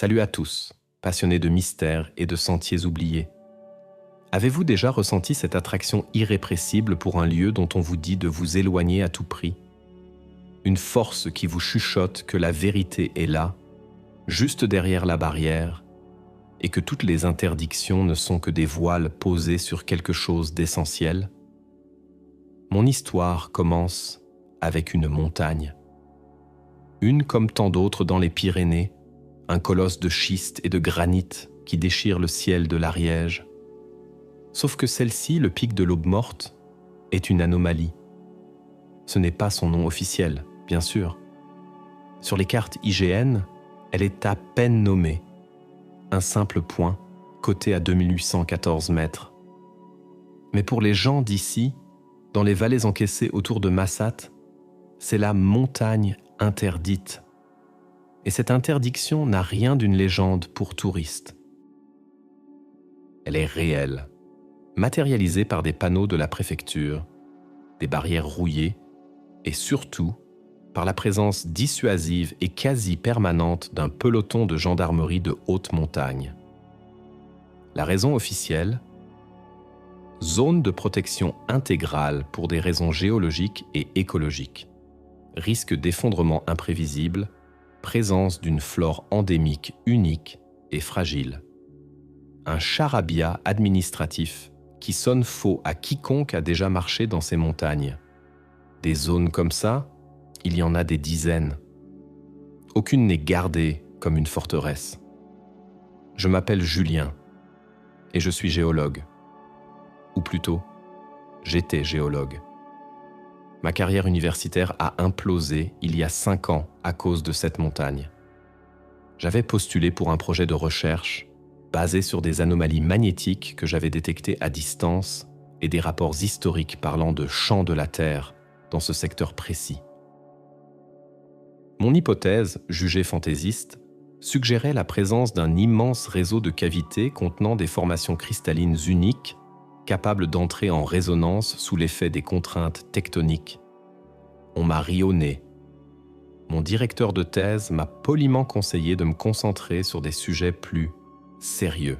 Salut à tous, passionnés de mystères et de sentiers oubliés. Avez-vous déjà ressenti cette attraction irrépressible pour un lieu dont on vous dit de vous éloigner à tout prix? Une force qui vous chuchote que la vérité est là, juste derrière la barrière, et que toutes les interdictions ne sont que des voiles posés sur quelque chose d'essentiel? Mon histoire commence avec une montagne. Une comme tant d'autres dans les Pyrénées, un colosse de schiste et de granit qui déchire le ciel de l'Ariège. Sauf que celle-ci, le pic de l'Aube morte, est une anomalie. Ce n'est pas son nom officiel, bien sûr. Sur les cartes IGN, elle est à peine nommée. Un simple point, coté à 2814 mètres. Mais pour les gens d'ici, dans les vallées encaissées autour de Massat, c'est la montagne interdite. Et cette interdiction n'a rien d'une légende pour touristes. Elle est réelle, matérialisée par des panneaux de la préfecture, des barrières rouillées et surtout par la présence dissuasive et quasi permanente d'un peloton de gendarmerie de haute montagne. La raison officielle ? Zone de protection intégrale pour des raisons géologiques et écologiques. Risque d'effondrement imprévisible, présence d'une flore endémique unique et fragile. Un charabia administratif qui sonne faux à quiconque a déjà marché dans ces montagnes. Des zones comme ça, il y en a des dizaines. Aucune n'est gardée comme une forteresse. Je m'appelle Julien et je suis géologue. Ou plutôt, j'étais géologue. Ma carrière universitaire a implosé il y a 5 ans à cause de cette montagne. J'avais postulé pour un projet de recherche basé sur des anomalies magnétiques que j'avais détectées à distance et des rapports historiques parlant de champs de la Terre dans ce secteur précis. Mon hypothèse, jugée fantaisiste, suggérait la présence d'un immense réseau de cavités contenant des formations cristallines uniques capables d'entrer en résonance sous l'effet des contraintes tectoniques. On m'a ri au nez. Mon directeur de thèse m'a poliment conseillé de me concentrer sur des sujets plus sérieux.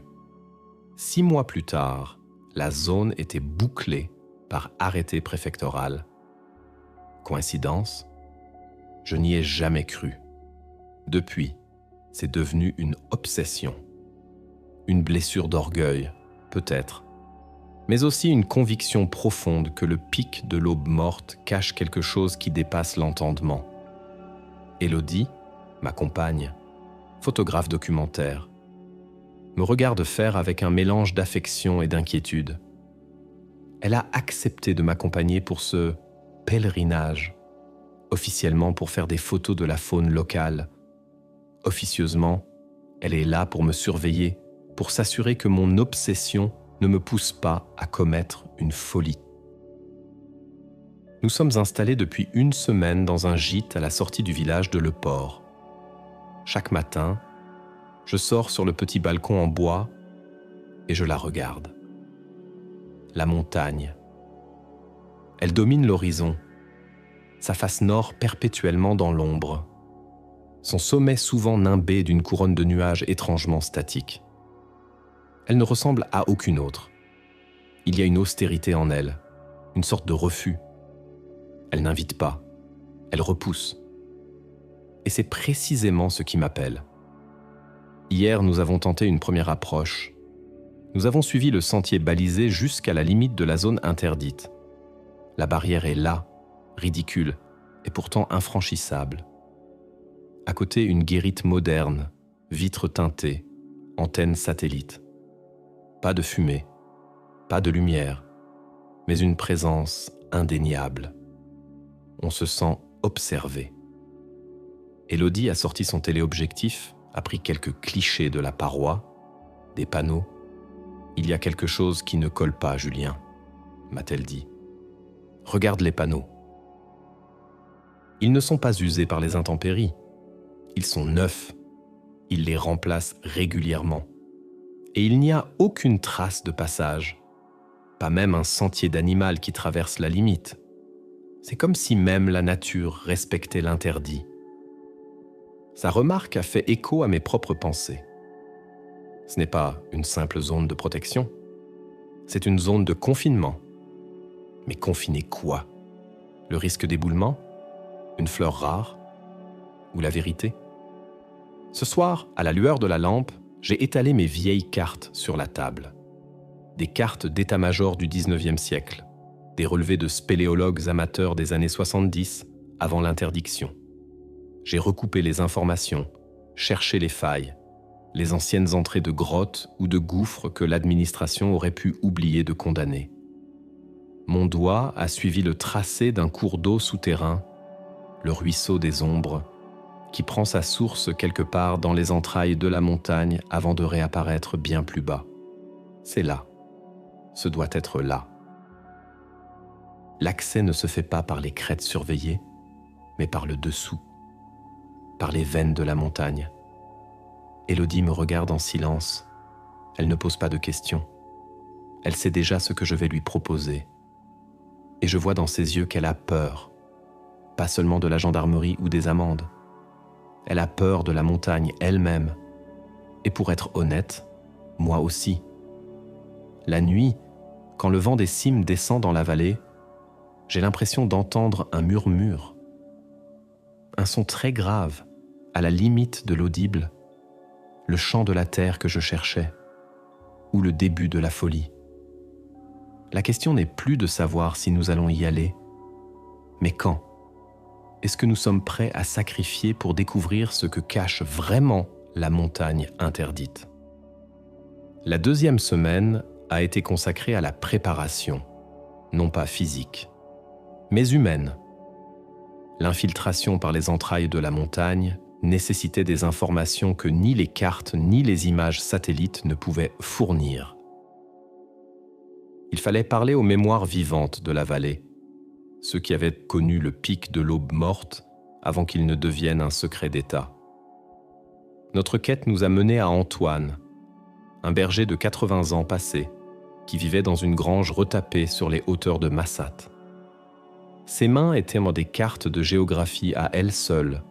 6 mois plus tard, la zone était bouclée par arrêté préfectoral. Coïncidence ? Je n'y ai jamais cru. Depuis, c'est devenu une obsession. Une blessure d'orgueil, peut-être, mais aussi une conviction profonde que le pic de l'Aube morte cache quelque chose qui dépasse l'entendement. Élodie, ma compagne, photographe documentaire, me regarde faire avec un mélange d'affection et d'inquiétude. Elle a accepté de m'accompagner pour ce pèlerinage, officiellement pour faire des photos de la faune locale. Officieusement, elle est là pour me surveiller, pour s'assurer que mon obsession ne me pousse pas à commettre une folie. Nous sommes installés depuis 1 semaine dans un gîte à la sortie du village de Le Port. Chaque matin, je sors sur le petit balcon en bois et je la regarde. La montagne. Elle domine l'horizon, sa face nord perpétuellement dans l'ombre, son sommet souvent nimbé d'une couronne de nuages étrangement statiques. Elle ne ressemble à aucune autre. Il y a une austérité en elle, une sorte de refus. Elle n'invite pas, elle repousse. Et c'est précisément ce qui m'appelle. Hier, nous avons tenté une première approche. Nous avons suivi le sentier balisé jusqu'à la limite de la zone interdite. La barrière est là, ridicule, et pourtant infranchissable. À côté, une guérite moderne, vitres teintées, antenne satellite. Pas de fumée, pas de lumière, mais une présence indéniable. On se sent observé. Élodie a sorti son téléobjectif, a pris quelques clichés de la paroi, des panneaux. Il y a quelque chose qui ne colle pas, Julien, m'a-t-elle dit. Regarde les panneaux. Ils ne sont pas usés par les intempéries. Ils sont neufs. Ils les remplacent régulièrement. Et il n'y a aucune trace de passage. Pas même un sentier d'animal qui traverse la limite. C'est comme si même la nature respectait l'interdit. Sa remarque a fait écho à mes propres pensées. Ce n'est pas une simple zone de protection, c'est une zone de confinement. Mais confiner quoi? Le risque d'éboulement? Une fleur rare? Ou la vérité? Ce soir, à la lueur de la lampe, j'ai étalé mes vieilles cartes sur la table. Des cartes d'état-major du 19e siècle, des relevés de spéléologues amateurs des années 70, avant l'interdiction. J'ai recoupé les informations, cherché les failles, les anciennes entrées de grottes ou de gouffres que l'administration aurait pu oublier de condamner. Mon doigt a suivi le tracé d'un cours d'eau souterrain, le ruisseau des ombres, qui prend sa source quelque part dans les entrailles de la montagne avant de réapparaître bien plus bas. C'est là. Ce doit être là. L'accès ne se fait pas par les crêtes surveillées, mais par le dessous, par les veines de la montagne. Élodie me regarde en silence. Elle ne pose pas de questions. Elle sait déjà ce que je vais lui proposer. Et je vois dans ses yeux qu'elle a peur, pas seulement de la gendarmerie ou des amendes. Elle a peur de la montagne elle-même. Et pour être honnête, moi aussi. La nuit, quand le vent des cimes descend dans la vallée, j'ai l'impression d'entendre un murmure. Un son très grave, à la limite de l'audible, le chant de la terre que je cherchais, ou le début de la folie. La question n'est plus de savoir si nous allons y aller, mais quand? Est-ce que nous sommes prêts à sacrifier pour découvrir ce que cache vraiment la montagne interdite? La deuxième semaine a été consacrée à la préparation, non pas physique, mais humaine. L'infiltration par les entrailles de la montagne nécessitait des informations que ni les cartes ni les images satellites ne pouvaient fournir. Il fallait parler aux mémoires vivantes de la vallée, ceux qui avaient connu le pic de l'aube morte avant qu'il ne devienne un secret d'État. Notre quête nous a menés à Antoine, un berger de 80 ans passés, qui vivait dans une grange retapée sur les hauteurs de Massat. Ses mains étaient dans des cartes de géographie à elles seules,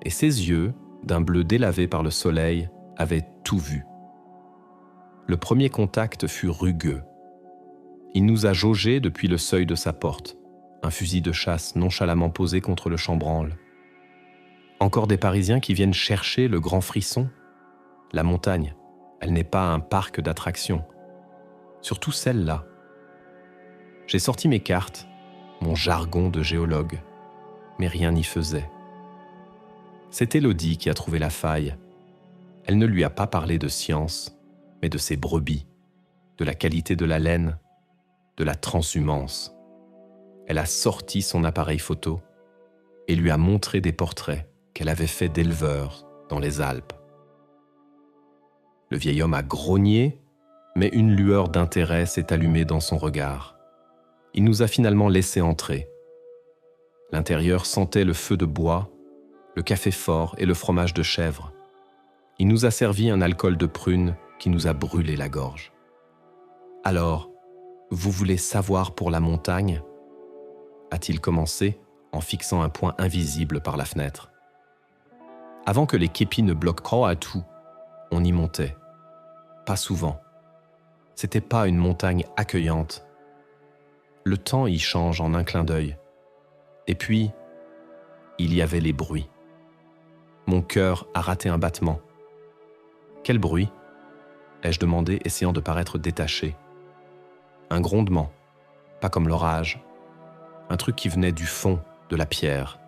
et ses yeux, d'un bleu délavé par le soleil, avaient tout vu. Le premier contact fut rugueux. Il nous a jaugés depuis le seuil de sa porte, un fusil de chasse nonchalamment posé contre le chambranle. Encore des Parisiens qui viennent chercher le grand frisson. La montagne, elle n'est pas un parc d'attractions. Surtout celle-là. J'ai sorti mes cartes, mon jargon de géologue, mais rien n'y faisait. C'est Élodie qui a trouvé la faille. Elle ne lui a pas parlé de science, mais de ses brebis, de la qualité de la laine, de la transhumance. Elle a sorti son appareil photo et lui a montré des portraits qu'elle avait faits d'éleveurs dans les Alpes. Le vieil homme a grogné, mais une lueur d'intérêt s'est allumée dans son regard. Il nous a finalement laissé entrer. L'intérieur sentait le feu de bois, le café fort et le fromage de chèvre. Il nous a servi un alcool de prune qui nous a brûlé la gorge. Alors, vous voulez savoir pour la montagne ? A-t-il commencé en fixant un point invisible par la fenêtre. Avant que les képis ne bloquent à tout, on y montait. Pas souvent. C'était pas une montagne accueillante. Le temps y change en un clin d'œil. Et puis, il y avait les bruits. Mon cœur a raté un battement. Quel bruit ? ai-je demandé, essayant de paraître détaché. Un grondement, pas comme l'orage. Un truc qui venait du fond, de la pierre.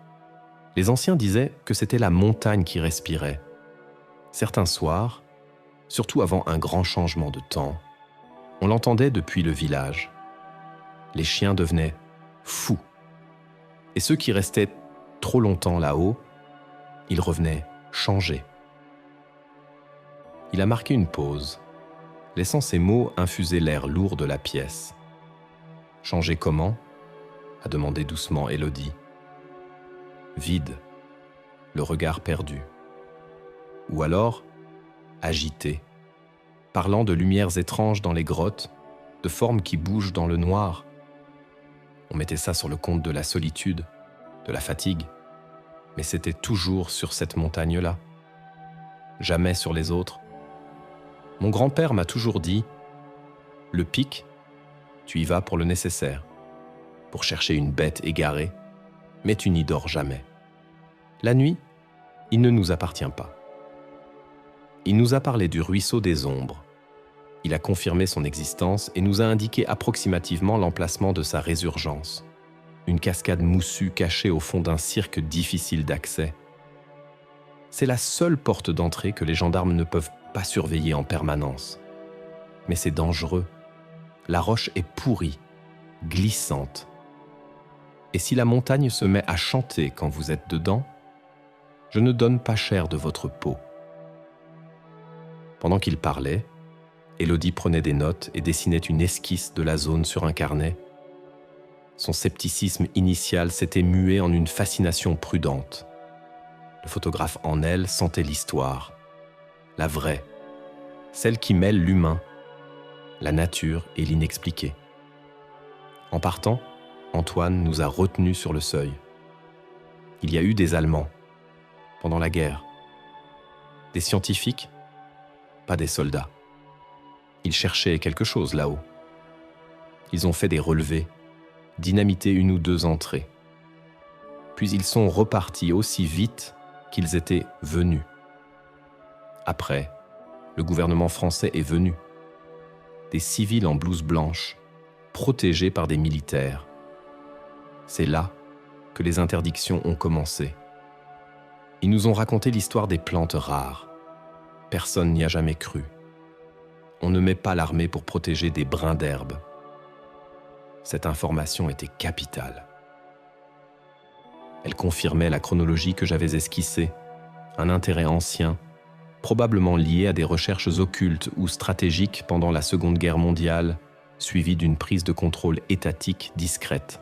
Les anciens disaient que c'était la montagne qui respirait. Certains soirs, surtout avant un grand changement de temps, on l'entendait depuis le village. Les chiens devenaient fous. Et ceux qui restaient trop longtemps là-haut, ils revenaient changés. Il a marqué une pause, laissant ces mots infuser l'air lourd de la pièce. « Changer comment ?» a demandé doucement Élodie. Vide, le regard perdu. Ou alors, agité, parlant de lumières étranges dans les grottes, de formes qui bougent dans le noir. On mettait ça sur le compte de la solitude, de la fatigue. mais c'était toujours sur cette montagne-là. Jamais sur les autres. Mon grand-père m'a toujours dit « Le pic, tu y vas pour le nécessaire, pour chercher une bête égarée, mais tu n'y dors jamais. La nuit, il ne nous appartient pas. » Il nous a parlé du ruisseau des ombres. Il a confirmé son existence et nous a indiqué approximativement l'emplacement de sa résurgence. Une cascade moussue cachée au fond d'un cirque difficile d'accès. C'est la seule porte d'entrée que les gendarmes ne peuvent pas surveiller en permanence. Mais c'est dangereux. La roche est pourrie, glissante. Et si la montagne se met à chanter quand vous êtes dedans, je ne donne pas cher de votre peau. Pendant qu'il parlait, Élodie prenait des notes et dessinait une esquisse de la zone sur un carnet. Son scepticisme initial s'était mué en une fascination prudente. Le photographe en elle sentait l'histoire, la vraie, celle qui mêle l'humain, la nature et l'inexpliqué. En partant, Antoine nous a retenus sur le seuil. Il y a eu des Allemands, pendant la guerre. Des scientifiques, pas des soldats. Ils cherchaient quelque chose là-haut. Ils ont fait des relevés, dynamité une ou deux entrées. Puis ils sont repartis aussi vite qu'ils étaient venus. Après, le gouvernement français est venu. Des civils en blouse blanche, protégés par des militaires. C'est là que les interdictions ont commencé. Ils nous ont raconté l'histoire des plantes rares. Personne n'y a jamais cru. On ne met pas l'armée pour protéger des brins d'herbe. Cette information était capitale. Elle confirmait la chronologie que j'avais esquissée, un intérêt ancien, probablement lié à des recherches occultes ou stratégiques pendant la Seconde Guerre mondiale, suivie d'une prise de contrôle étatique discrète.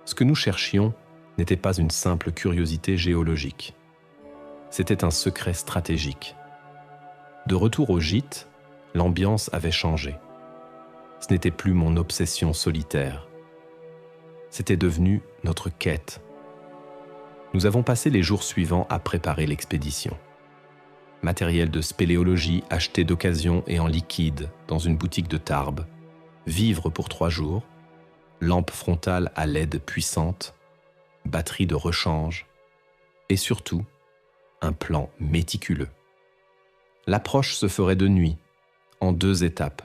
Ce que nous cherchions n'était pas une simple curiosité géologique. C'était un secret stratégique. De retour au gîte, l'ambiance avait changé. Ce n'était plus mon obsession solitaire. C'était devenu notre quête. Nous avons passé les jours suivants à préparer l'expédition. Matériel de spéléologie acheté d'occasion et en liquide dans une boutique de Tarbes, vivres pour 3 jours, lampe frontale à LED puissante, batterie de rechange et surtout, un plan méticuleux. L'approche se ferait de nuit, en 2 étapes.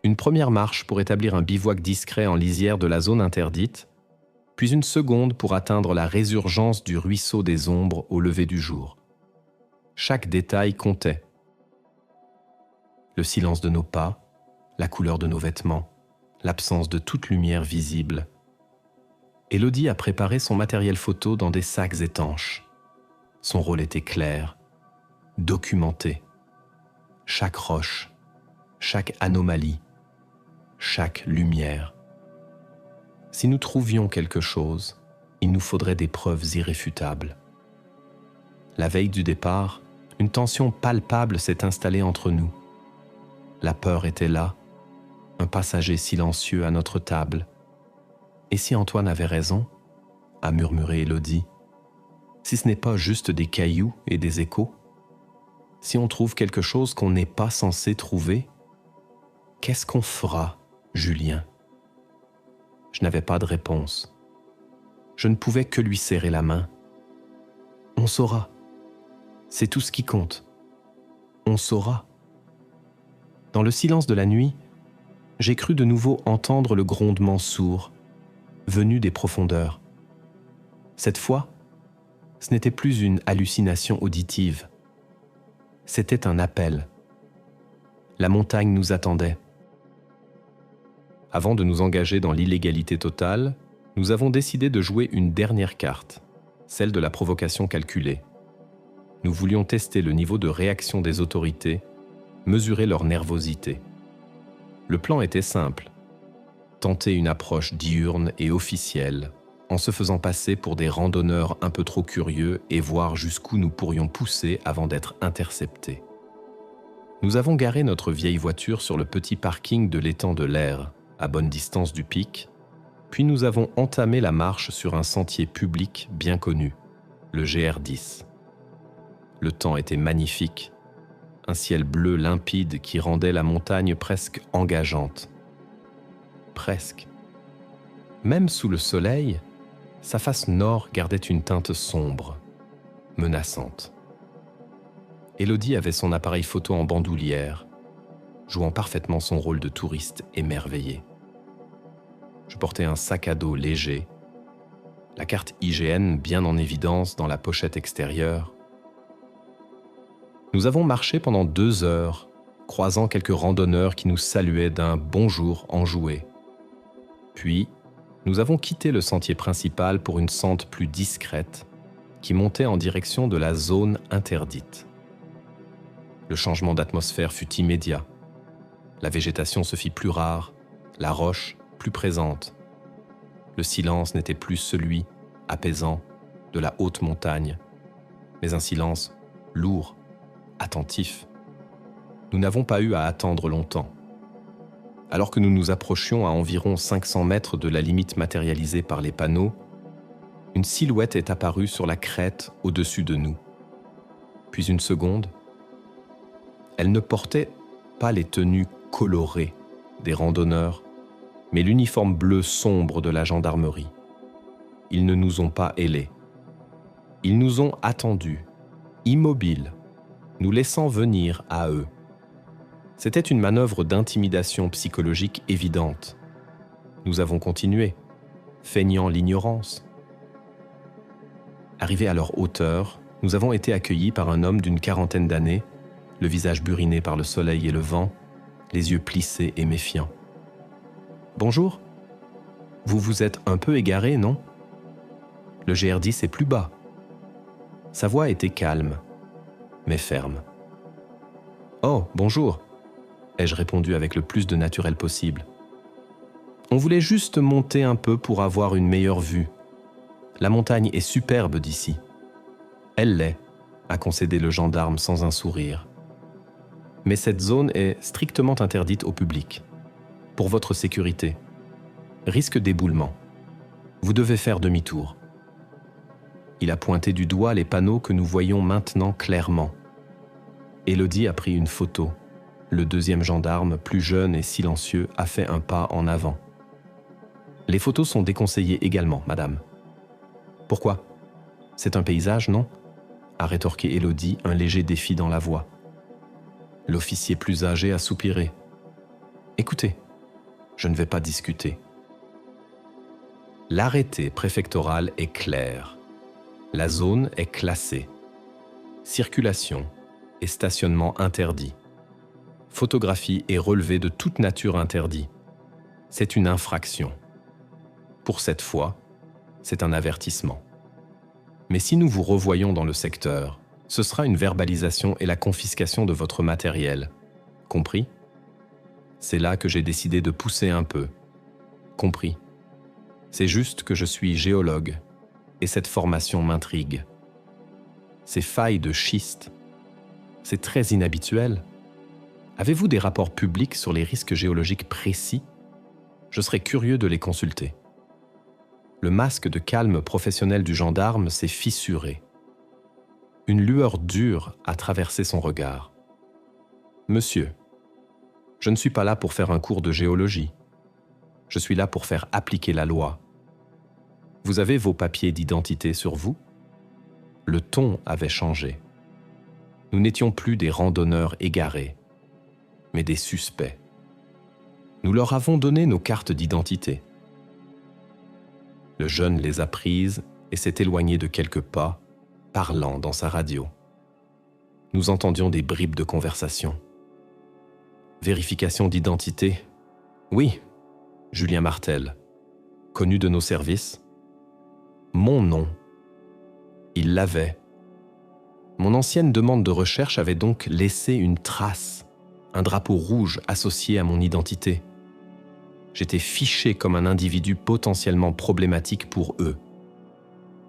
Une première marche pour établir un bivouac discret en lisière de la zone interdite, puis une seconde pour atteindre la résurgence du ruisseau des ombres au lever du jour. Chaque détail comptait. Le silence de nos pas, la couleur de nos vêtements, l'absence de toute lumière visible. Élodie a préparé son matériel photo dans des sacs étanches. Son rôle était clair, documenté. Chaque roche, chaque anomalie, chaque lumière. Si nous trouvions quelque chose, il nous faudrait des preuves irréfutables. La veille du départ, une tension palpable s'est installée entre nous. La peur était là, un passager silencieux à notre table. Et si Antoine avait raison, a murmuré Élodie, si ce n'est pas juste des cailloux et des échos, si on trouve quelque chose qu'on n'est pas censé trouver, qu'est-ce qu'on fera, Julien ? Je n'avais pas de réponse. Je ne pouvais que lui serrer la main. On saura. C'est tout ce qui compte. On saura. Dans le silence de la nuit, j'ai cru de nouveau entendre le grondement sourd, venu des profondeurs. Cette fois, ce n'était plus une hallucination auditive. C'était un appel. La montagne nous attendait. Avant de nous engager dans l'illégalité totale, nous avons décidé de jouer une dernière carte, celle de la provocation calculée. Nous voulions tester le niveau de réaction des autorités, mesurer leur nervosité. Le plan était simple, tenter une approche diurne et officielle, en se faisant passer pour des randonneurs un peu trop curieux et voir jusqu'où nous pourrions pousser avant d'être interceptés. Nous avons garé notre vieille voiture sur le petit parking de l'étang de l'Air, à bonne distance du pic, Puis nous avons entamé la marche sur un sentier public bien connu, le GR10. Le temps était magnifique, un ciel bleu limpide qui rendait la montagne presque engageante. Presque. Même sous le soleil, sa face nord gardait une teinte sombre, menaçante. Élodie avait son appareil photo en bandoulière, jouant parfaitement son rôle de touriste émerveillé. Je portais un sac à dos léger, la carte IGN bien en évidence dans la pochette extérieure. Nous avons marché pendant 2 heures, croisant quelques randonneurs qui nous saluaient d'un bonjour enjoué. Puis, nous avons quitté le sentier principal pour une sente plus discrète qui montait en direction de la zone interdite. Le changement d'atmosphère fut immédiat. La végétation se fit plus rare, la roche plus présente. Le silence n'était plus celui, apaisant, de la haute montagne, mais un silence lourd, attentif. Nous n'avons pas eu à attendre longtemps. Alors que nous nous approchions à environ 500 mètres de la limite matérialisée par les panneaux, une silhouette est apparue sur la crête au-dessus de nous. Puis une seconde, elle ne portait pas les tenues colorées des randonneurs, mais l'uniforme bleu sombre de la gendarmerie. Ils ne nous ont pas hélés. Ils nous ont attendus, immobiles, nous laissant venir à eux. C'était une manœuvre d'intimidation psychologique évidente. Nous avons continué, feignant l'ignorance. Arrivés à leur hauteur, nous avons été accueillis par un homme d'une 40aine d'années, le visage buriné par le soleil et le vent, les yeux plissés et méfiants. « Bonjour. Vous vous êtes un peu égaré, non ? Le GR10 est plus bas. » Sa voix était calme, mais ferme. « Oh, bonjour !» ai-je répondu avec le plus de naturel possible. On voulait juste monter un peu pour avoir une meilleure vue. La montagne est superbe d'ici. Elle l'est, a concédé le gendarme sans un sourire. Mais cette zone est strictement interdite au public. Pour votre sécurité. Risque d'éboulement. Vous devez faire demi-tour. Il a pointé du doigt les panneaux que nous voyons maintenant clairement. Élodie a pris une photo. Le deuxième gendarme, plus jeune et silencieux, a fait un pas en avant. Les photos sont déconseillées également, madame. Pourquoi ? C'est un paysage, non ? A rétorqué Élodie, un léger défi dans la voix. L'officier plus âgé a soupiré. Écoutez, je ne vais pas discuter. L'arrêté préfectoral est clair. La zone est classée. Circulation et stationnement interdits. Photographie et relevé de toute nature interdits. C'est une infraction. Pour cette fois, c'est un avertissement. Mais si nous vous revoyons dans le secteur, ce sera une verbalisation et la confiscation de votre matériel. Compris ? C'est là que j'ai décidé de pousser un peu. Compris ? C'est juste que je suis géologue et cette formation m'intrigue. Ces failles de schiste, c'est très inhabituel. Avez-vous des rapports publics sur les risques géologiques précis ? Je serais curieux de les consulter. Le masque de calme professionnel du gendarme s'est fissuré. Une lueur dure a traversé son regard. « Monsieur, je ne suis pas là pour faire un cours de géologie. Je suis là pour faire appliquer la loi. Vous avez vos papiers d'identité sur vous ? » Le ton avait changé. Nous n'étions plus des randonneurs égarés, mais des suspects. Nous leur avons donné nos cartes d'identité. Le jeune les a prises et s'est éloigné de quelques pas, parlant dans sa radio. Nous entendions des bribes de conversation. Vérification d'identité. Oui, Julien Martel. Connu de nos services. Mon nom. Il l'avait. Mon ancienne demande de recherche avait donc laissé une trace, un drapeau rouge associé à mon identité. J'étais fiché comme un individu potentiellement problématique pour eux.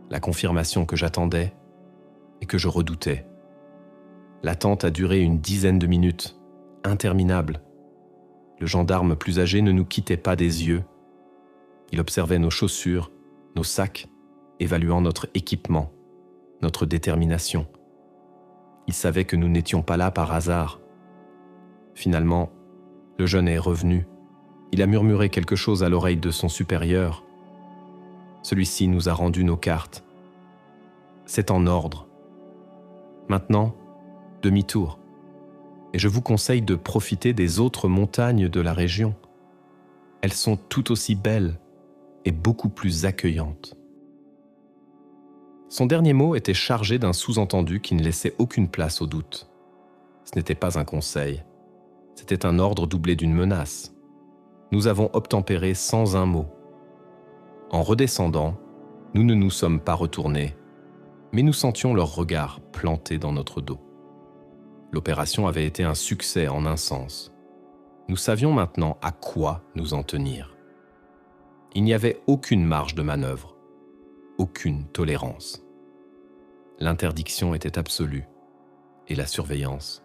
La confirmation que j'attendais et que je redoutais. L'attente a duré une dizaine de minutes, interminable. Le gendarme plus âgé ne nous quittait pas des yeux. Il observait nos chaussures, nos sacs, évaluant notre équipement, notre détermination. Il savait que nous n'étions pas là par hasard. Finalement, le jeune est revenu. Il a murmuré quelque chose à l'oreille de son supérieur. Celui-ci nous a rendu nos cartes. C'est en ordre. Maintenant, demi-tour. Et je vous conseille de profiter des autres montagnes de la région. Elles sont tout aussi belles et beaucoup plus accueillantes. Son dernier mot était chargé d'un sous-entendu qui ne laissait aucune place au doute. Ce n'était pas un conseil. C'était un ordre doublé d'une menace. Nous avons obtempéré sans un mot. En redescendant, nous ne nous sommes pas retournés, mais nous sentions leur regard planté dans notre dos. L'opération avait été un succès en un sens. Nous savions maintenant à quoi nous en tenir. Il n'y avait aucune marge de manœuvre, aucune tolérance. L'interdiction était absolue et la surveillance,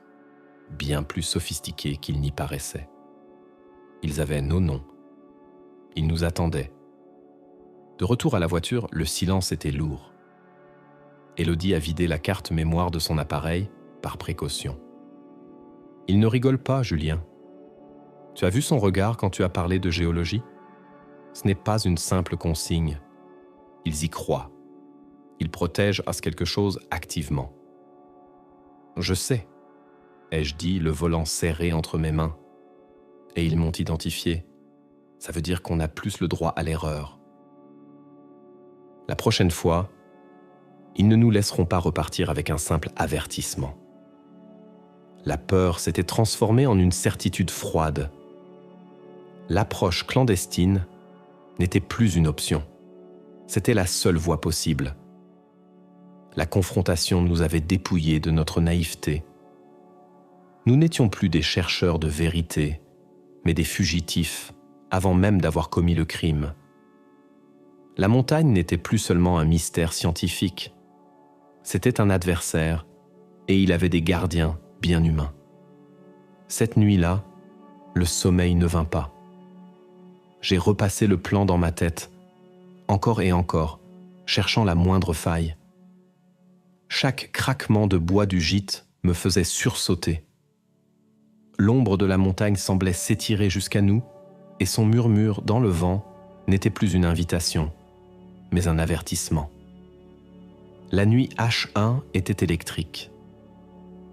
bien plus sophistiquée qu'il n'y paraissait. Ils avaient nos noms. Ils nous attendaient. De retour à la voiture, le silence était lourd. Élodie a vidé la carte mémoire de son appareil par précaution. Il ne rigole pas, Julien. Tu as vu son regard quand tu as parlé de géologie ? Ce n'est pas une simple consigne. Ils y croient. Ils protègent à ce quelque chose activement. Je sais, ai-je dit, le volant serré entre mes mains. Et ils m'ont identifié. Ça veut dire qu'on a plus le droit à l'erreur. La prochaine fois, ils ne nous laisseront pas repartir avec un simple avertissement. La peur s'était transformée en une certitude froide. L'approche clandestine n'était plus une option. C'était la seule voie possible. La confrontation nous avait dépouillés de notre naïveté. Nous n'étions plus des chercheurs de vérité, mais des fugitifs, avant même d'avoir commis le crime. La montagne n'était plus seulement un mystère scientifique. C'était un adversaire, et il avait des gardiens bien humains. Cette nuit-là, le sommeil ne vint pas. J'ai repassé le plan dans ma tête, encore et encore, cherchant la moindre faille. Chaque craquement de bois du gîte me faisait sursauter. L'ombre de la montagne semblait s'étirer jusqu'à nous, et son murmure dans le vent n'était plus une invitation, mais un avertissement. La nuit H1 était électrique.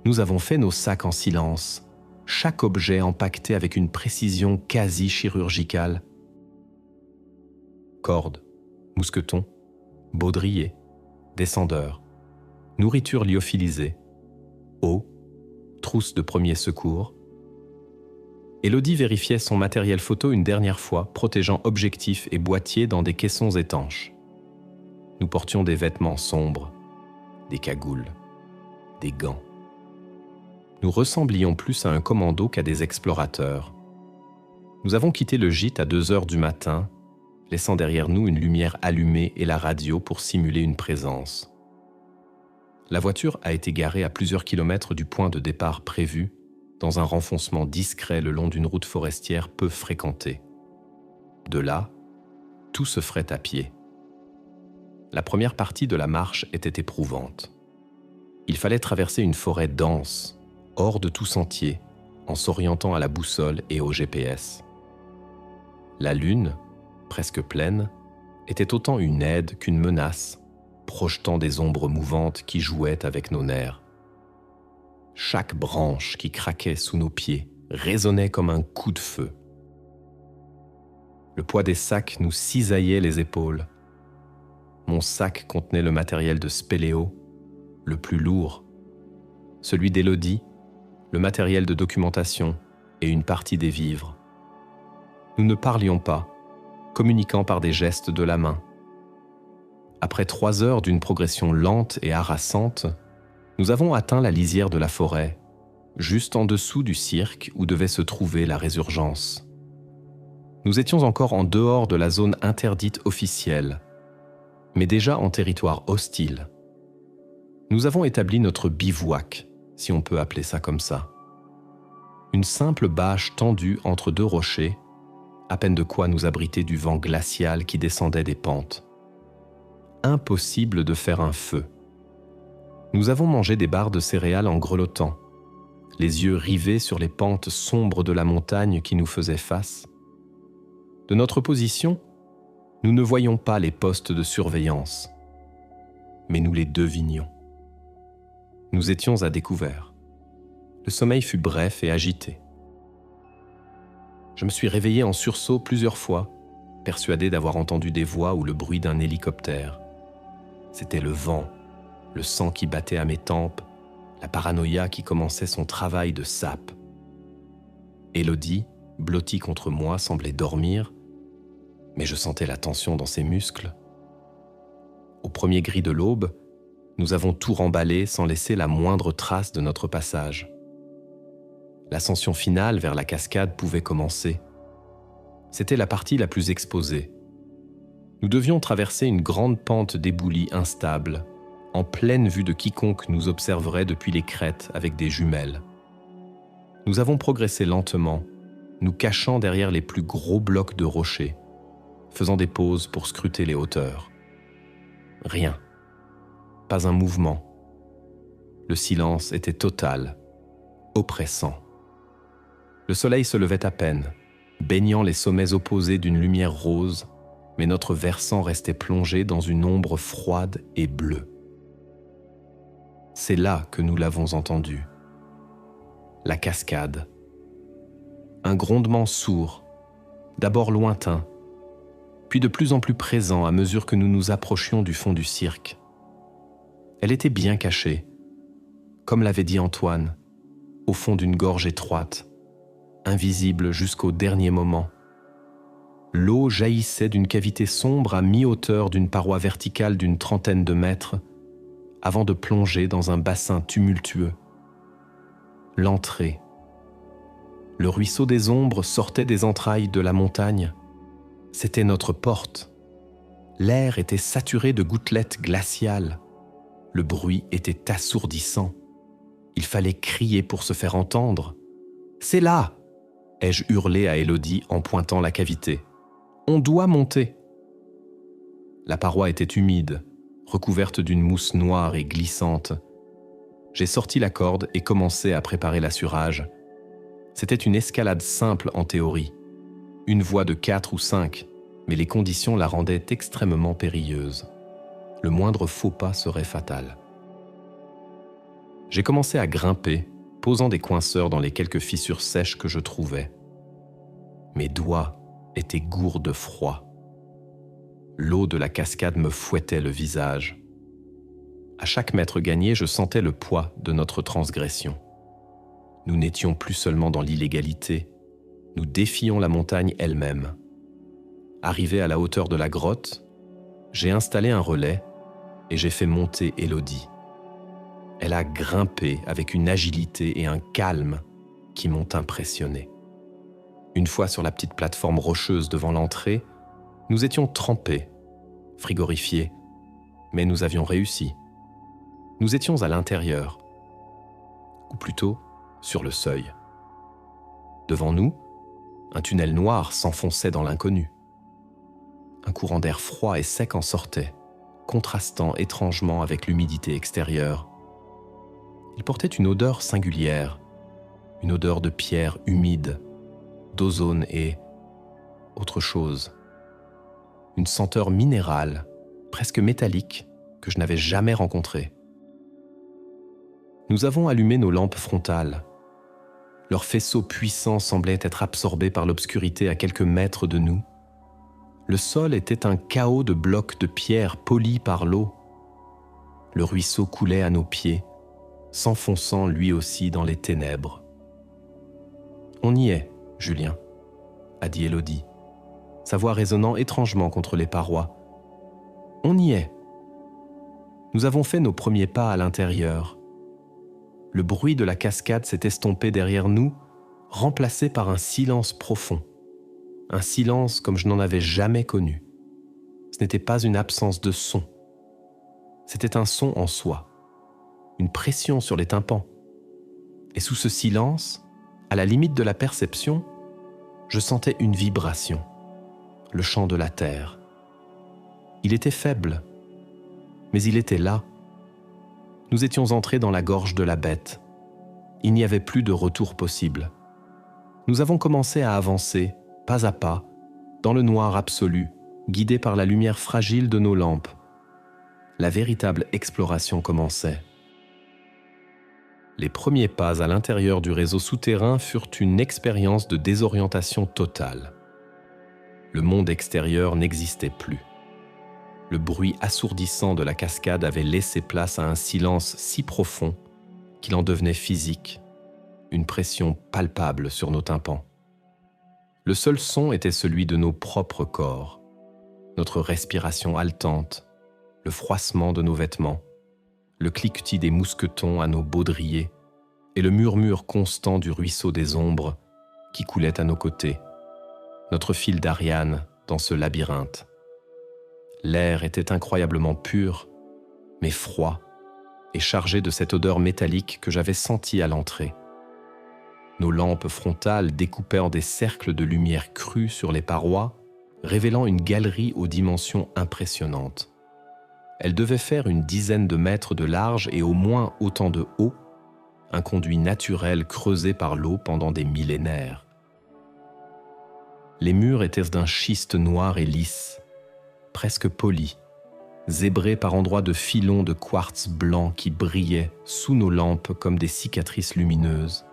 Nous avons fait nos sacs en silence, chaque objet empaqueté avec une précision quasi chirurgicale. Cordes, mousquetons, baudriers, descendeurs, nourriture lyophilisée, eau, trousse de premiers secours. Élodie vérifiait son matériel photo une dernière fois, protégeant objectifs et boîtiers dans des caissons étanches. Nous portions des vêtements sombres, des cagoules, des gants. Nous ressemblions plus à un commando qu'à des explorateurs. Nous avons quitté le gîte à 2h du matin, laissant derrière nous une lumière allumée et la radio pour simuler une présence. La voiture a été garée à plusieurs kilomètres du point de départ prévu, dans un renfoncement discret le long d'une route forestière peu fréquentée. De là, tout se ferait à pied. La première partie de la marche était éprouvante. Il fallait traverser une forêt dense, hors de tout sentier, en s'orientant à la boussole et au GPS. La lune, presque pleine, était autant une aide qu'une menace, projetant des ombres mouvantes qui jouaient avec nos nerfs. Chaque branche qui craquait sous nos pieds résonnait comme un coup de feu. Le poids des sacs nous cisaillait les épaules. Mon sac contenait le matériel de spéléo, le plus lourd, celui d'Élodie, le matériel de documentation et une partie des vivres. Nous ne parlions pas, communiquant par des gestes de la main. Après 3 heures d'une progression lente et harassante, nous avons atteint la lisière de la forêt, juste en dessous du cirque où devait se trouver la résurgence. Nous étions encore en dehors de la zone interdite officielle, mais déjà en territoire hostile. Nous avons établi notre bivouac, si on peut appeler ça comme ça. Une simple bâche tendue entre 2 rochers, à peine de quoi nous abriter du vent glacial qui descendait des pentes. Impossible de faire un feu. Nous avons mangé des barres de céréales en grelottant, les yeux rivés sur les pentes sombres de la montagne qui nous faisaient face. De notre position, nous ne voyions pas les postes de surveillance, mais nous les devinions. Nous étions à découvert. Le sommeil fut bref et agité. Je me suis réveillé en sursaut plusieurs fois, persuadé d'avoir entendu des voix ou le bruit d'un hélicoptère. C'était le vent, le sang qui battait à mes tempes, la paranoïa qui commençait son travail de sape. Élodie, blottie contre moi, semblait dormir, mais je sentais la tension dans ses muscles. Au premier gris de l'aube, nous avons tout remballé sans laisser la moindre trace de notre passage. L'ascension finale vers la cascade pouvait commencer. C'était la partie la plus exposée. Nous devions traverser une grande pente d'éboulis instable, en pleine vue de quiconque nous observerait depuis les crêtes avec des jumelles. Nous avons progressé lentement, nous cachant derrière les plus gros blocs de rochers, faisant des pauses pour scruter les hauteurs. Rien. Pas un mouvement. Le silence était total, oppressant. Le soleil se levait à peine, baignant les sommets opposés d'une lumière rose, mais notre versant restait plongé dans une ombre froide et bleue. C'est là que nous l'avons entendu. La cascade. Un grondement sourd, d'abord lointain, puis de plus en plus présent à mesure que nous nous approchions du fond du cirque. Elle était bien cachée, comme l'avait dit Antoine, au fond d'une gorge étroite, invisible jusqu'au dernier moment. L'eau jaillissait d'une cavité sombre à mi-hauteur d'une paroi verticale d'une trentaine de mètres, avant de plonger dans un bassin tumultueux. L'entrée. Le ruisseau des ombres sortait des entrailles de la montagne. C'était notre porte. L'air était saturé de gouttelettes glaciales. Le bruit était assourdissant. Il fallait crier pour se faire entendre. « C'est là !» ai-je hurlé à Élodie en pointant la cavité. « On doit monter !» La paroi était humide, recouverte d'une mousse noire et glissante. J'ai sorti la corde et commencé à préparer l'assurage. C'était une escalade simple en théorie. Une voie de 4 ou 5, mais les conditions la rendaient extrêmement périlleuse. Le moindre faux pas serait fatal. J'ai commencé à grimper, posant des coinceurs dans les quelques fissures sèches que je trouvais. Mes doigts étaient gourds de froid. L'eau de la cascade me fouettait le visage. À chaque mètre gagné, je sentais le poids de notre transgression. Nous n'étions plus seulement dans l'illégalité, nous défions la montagne elle-même. Arrivé à la hauteur de la grotte, j'ai installé un relais et j'ai fait monter Élodie. Elle a grimpé avec une agilité et un calme qui m'ont impressionné. Une fois sur la petite plateforme rocheuse devant l'entrée, nous étions trempés, frigorifiés, mais nous avions réussi. Nous étions à l'intérieur, ou plutôt sur le seuil. Devant nous, un tunnel noir s'enfonçait dans l'inconnu. Un courant d'air froid et sec en sortait, contrastant étrangement avec l'humidité extérieure. Il portait une odeur singulière, une odeur de pierre humide, d'ozone et autre chose. Une senteur minérale, presque métallique, que je n'avais jamais rencontrée. Nous avons allumé nos lampes frontales. Leur faisceau puissant semblait être absorbé par l'obscurité à quelques mètres de nous. Le sol était un chaos de blocs de pierre polis par l'eau. Le ruisseau coulait à nos pieds, s'enfonçant lui aussi dans les ténèbres. « On y est, Julien », a dit Élodie, sa voix résonnant étrangement contre les parois. « On y est. » Nous avons fait nos premiers pas à l'intérieur. Le bruit de la cascade s'est estompé derrière nous, remplacé par un silence profond. Un silence comme je n'en avais jamais connu. Ce n'était pas une absence de son. C'était un son en soi, une pression sur les tympans. Et sous ce silence, à la limite de la perception, Je sentais une vibration, le chant de la terre. Il était faible, mais il était là. Nous étions entrés dans la gorge de la bête. Il n'y avait plus de retour possible. Nous avons commencé à avancer, pas à pas, dans le noir absolu, guidés par la lumière fragile de nos lampes. La véritable exploration commençait. Les premiers pas à l'intérieur du réseau souterrain furent une expérience de désorientation totale. Le monde extérieur n'existait plus. Le bruit assourdissant de la cascade avait laissé place à un silence si profond qu'il en devenait physique, une pression palpable sur nos tympans. Le seul son était celui de nos propres corps, notre respiration haletante, le froissement de nos vêtements, le cliquetis des mousquetons à nos baudriers et le murmure constant du ruisseau des ombres qui coulait à nos côtés, notre fil d'Ariane dans ce labyrinthe. L'air était incroyablement pur, mais froid et chargé de cette odeur métallique que j'avais sentie à l'entrée. Nos lampes frontales découpaient en des cercles de lumière crue sur les parois, révélant une galerie aux dimensions impressionnantes. Elle devait faire une dizaine de mètres de large et au moins autant de haut, un conduit naturel creusé par l'eau pendant des millénaires. Les murs étaient d'un schiste noir et lisse, presque poli, zébré par endroits de filons de quartz blanc qui brillaient sous nos lampes comme des cicatrices lumineuses.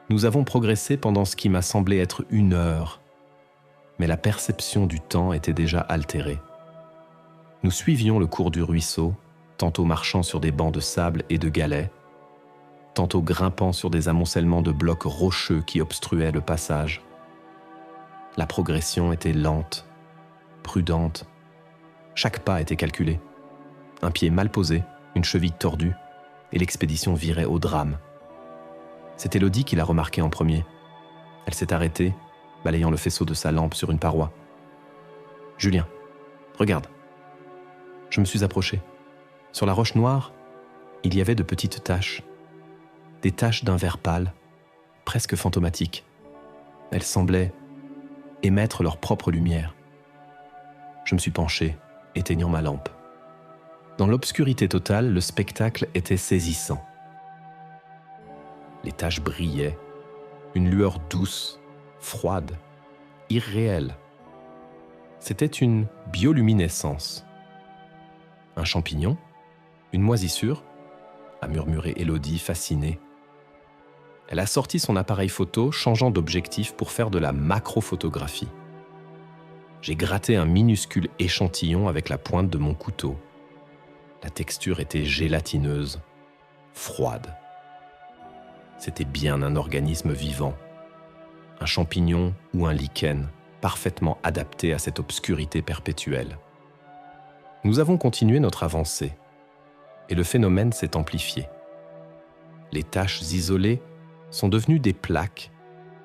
Nous avons progressé pendant ce qui m'a semblé être 1 heure, mais la perception du temps était déjà altérée. Nous suivions le cours du ruisseau, tantôt marchant sur des bancs de sable et de galets, tantôt grimpant sur des amoncellements de blocs rocheux qui obstruaient le passage. La progression était lente, prudente. Chaque pas était calculé. Un pied mal posé, une cheville tordue, et l'expédition virait au drame. C'est Élodie qui l'a remarqué en premier. Elle s'est arrêtée, balayant le faisceau de sa lampe sur une paroi. « Julien, regarde. » Je me suis approché. Sur la roche noire, il y avait de petites taches. Des taches d'un vert pâle, presque fantomatiques. Elles semblaient émettre leur propre lumière. Je me suis penché, éteignant ma lampe. Dans l'obscurité totale, le spectacle était saisissant. Les taches brillaient, une lueur douce, froide, irréelle. C'était une bioluminescence. Un champignon, une moisissure, a murmuré Élodie, fascinée. Elle a sorti son appareil photo, changeant d'objectif pour faire de la macrophotographie. J'ai gratté un minuscule échantillon avec la pointe de mon couteau. La texture était gélatineuse, froide. C'était bien un organisme vivant, un champignon ou un lichen, parfaitement adapté à cette obscurité perpétuelle. Nous avons continué notre avancée, et le phénomène s'est amplifié. Les taches isolées sont devenues des plaques,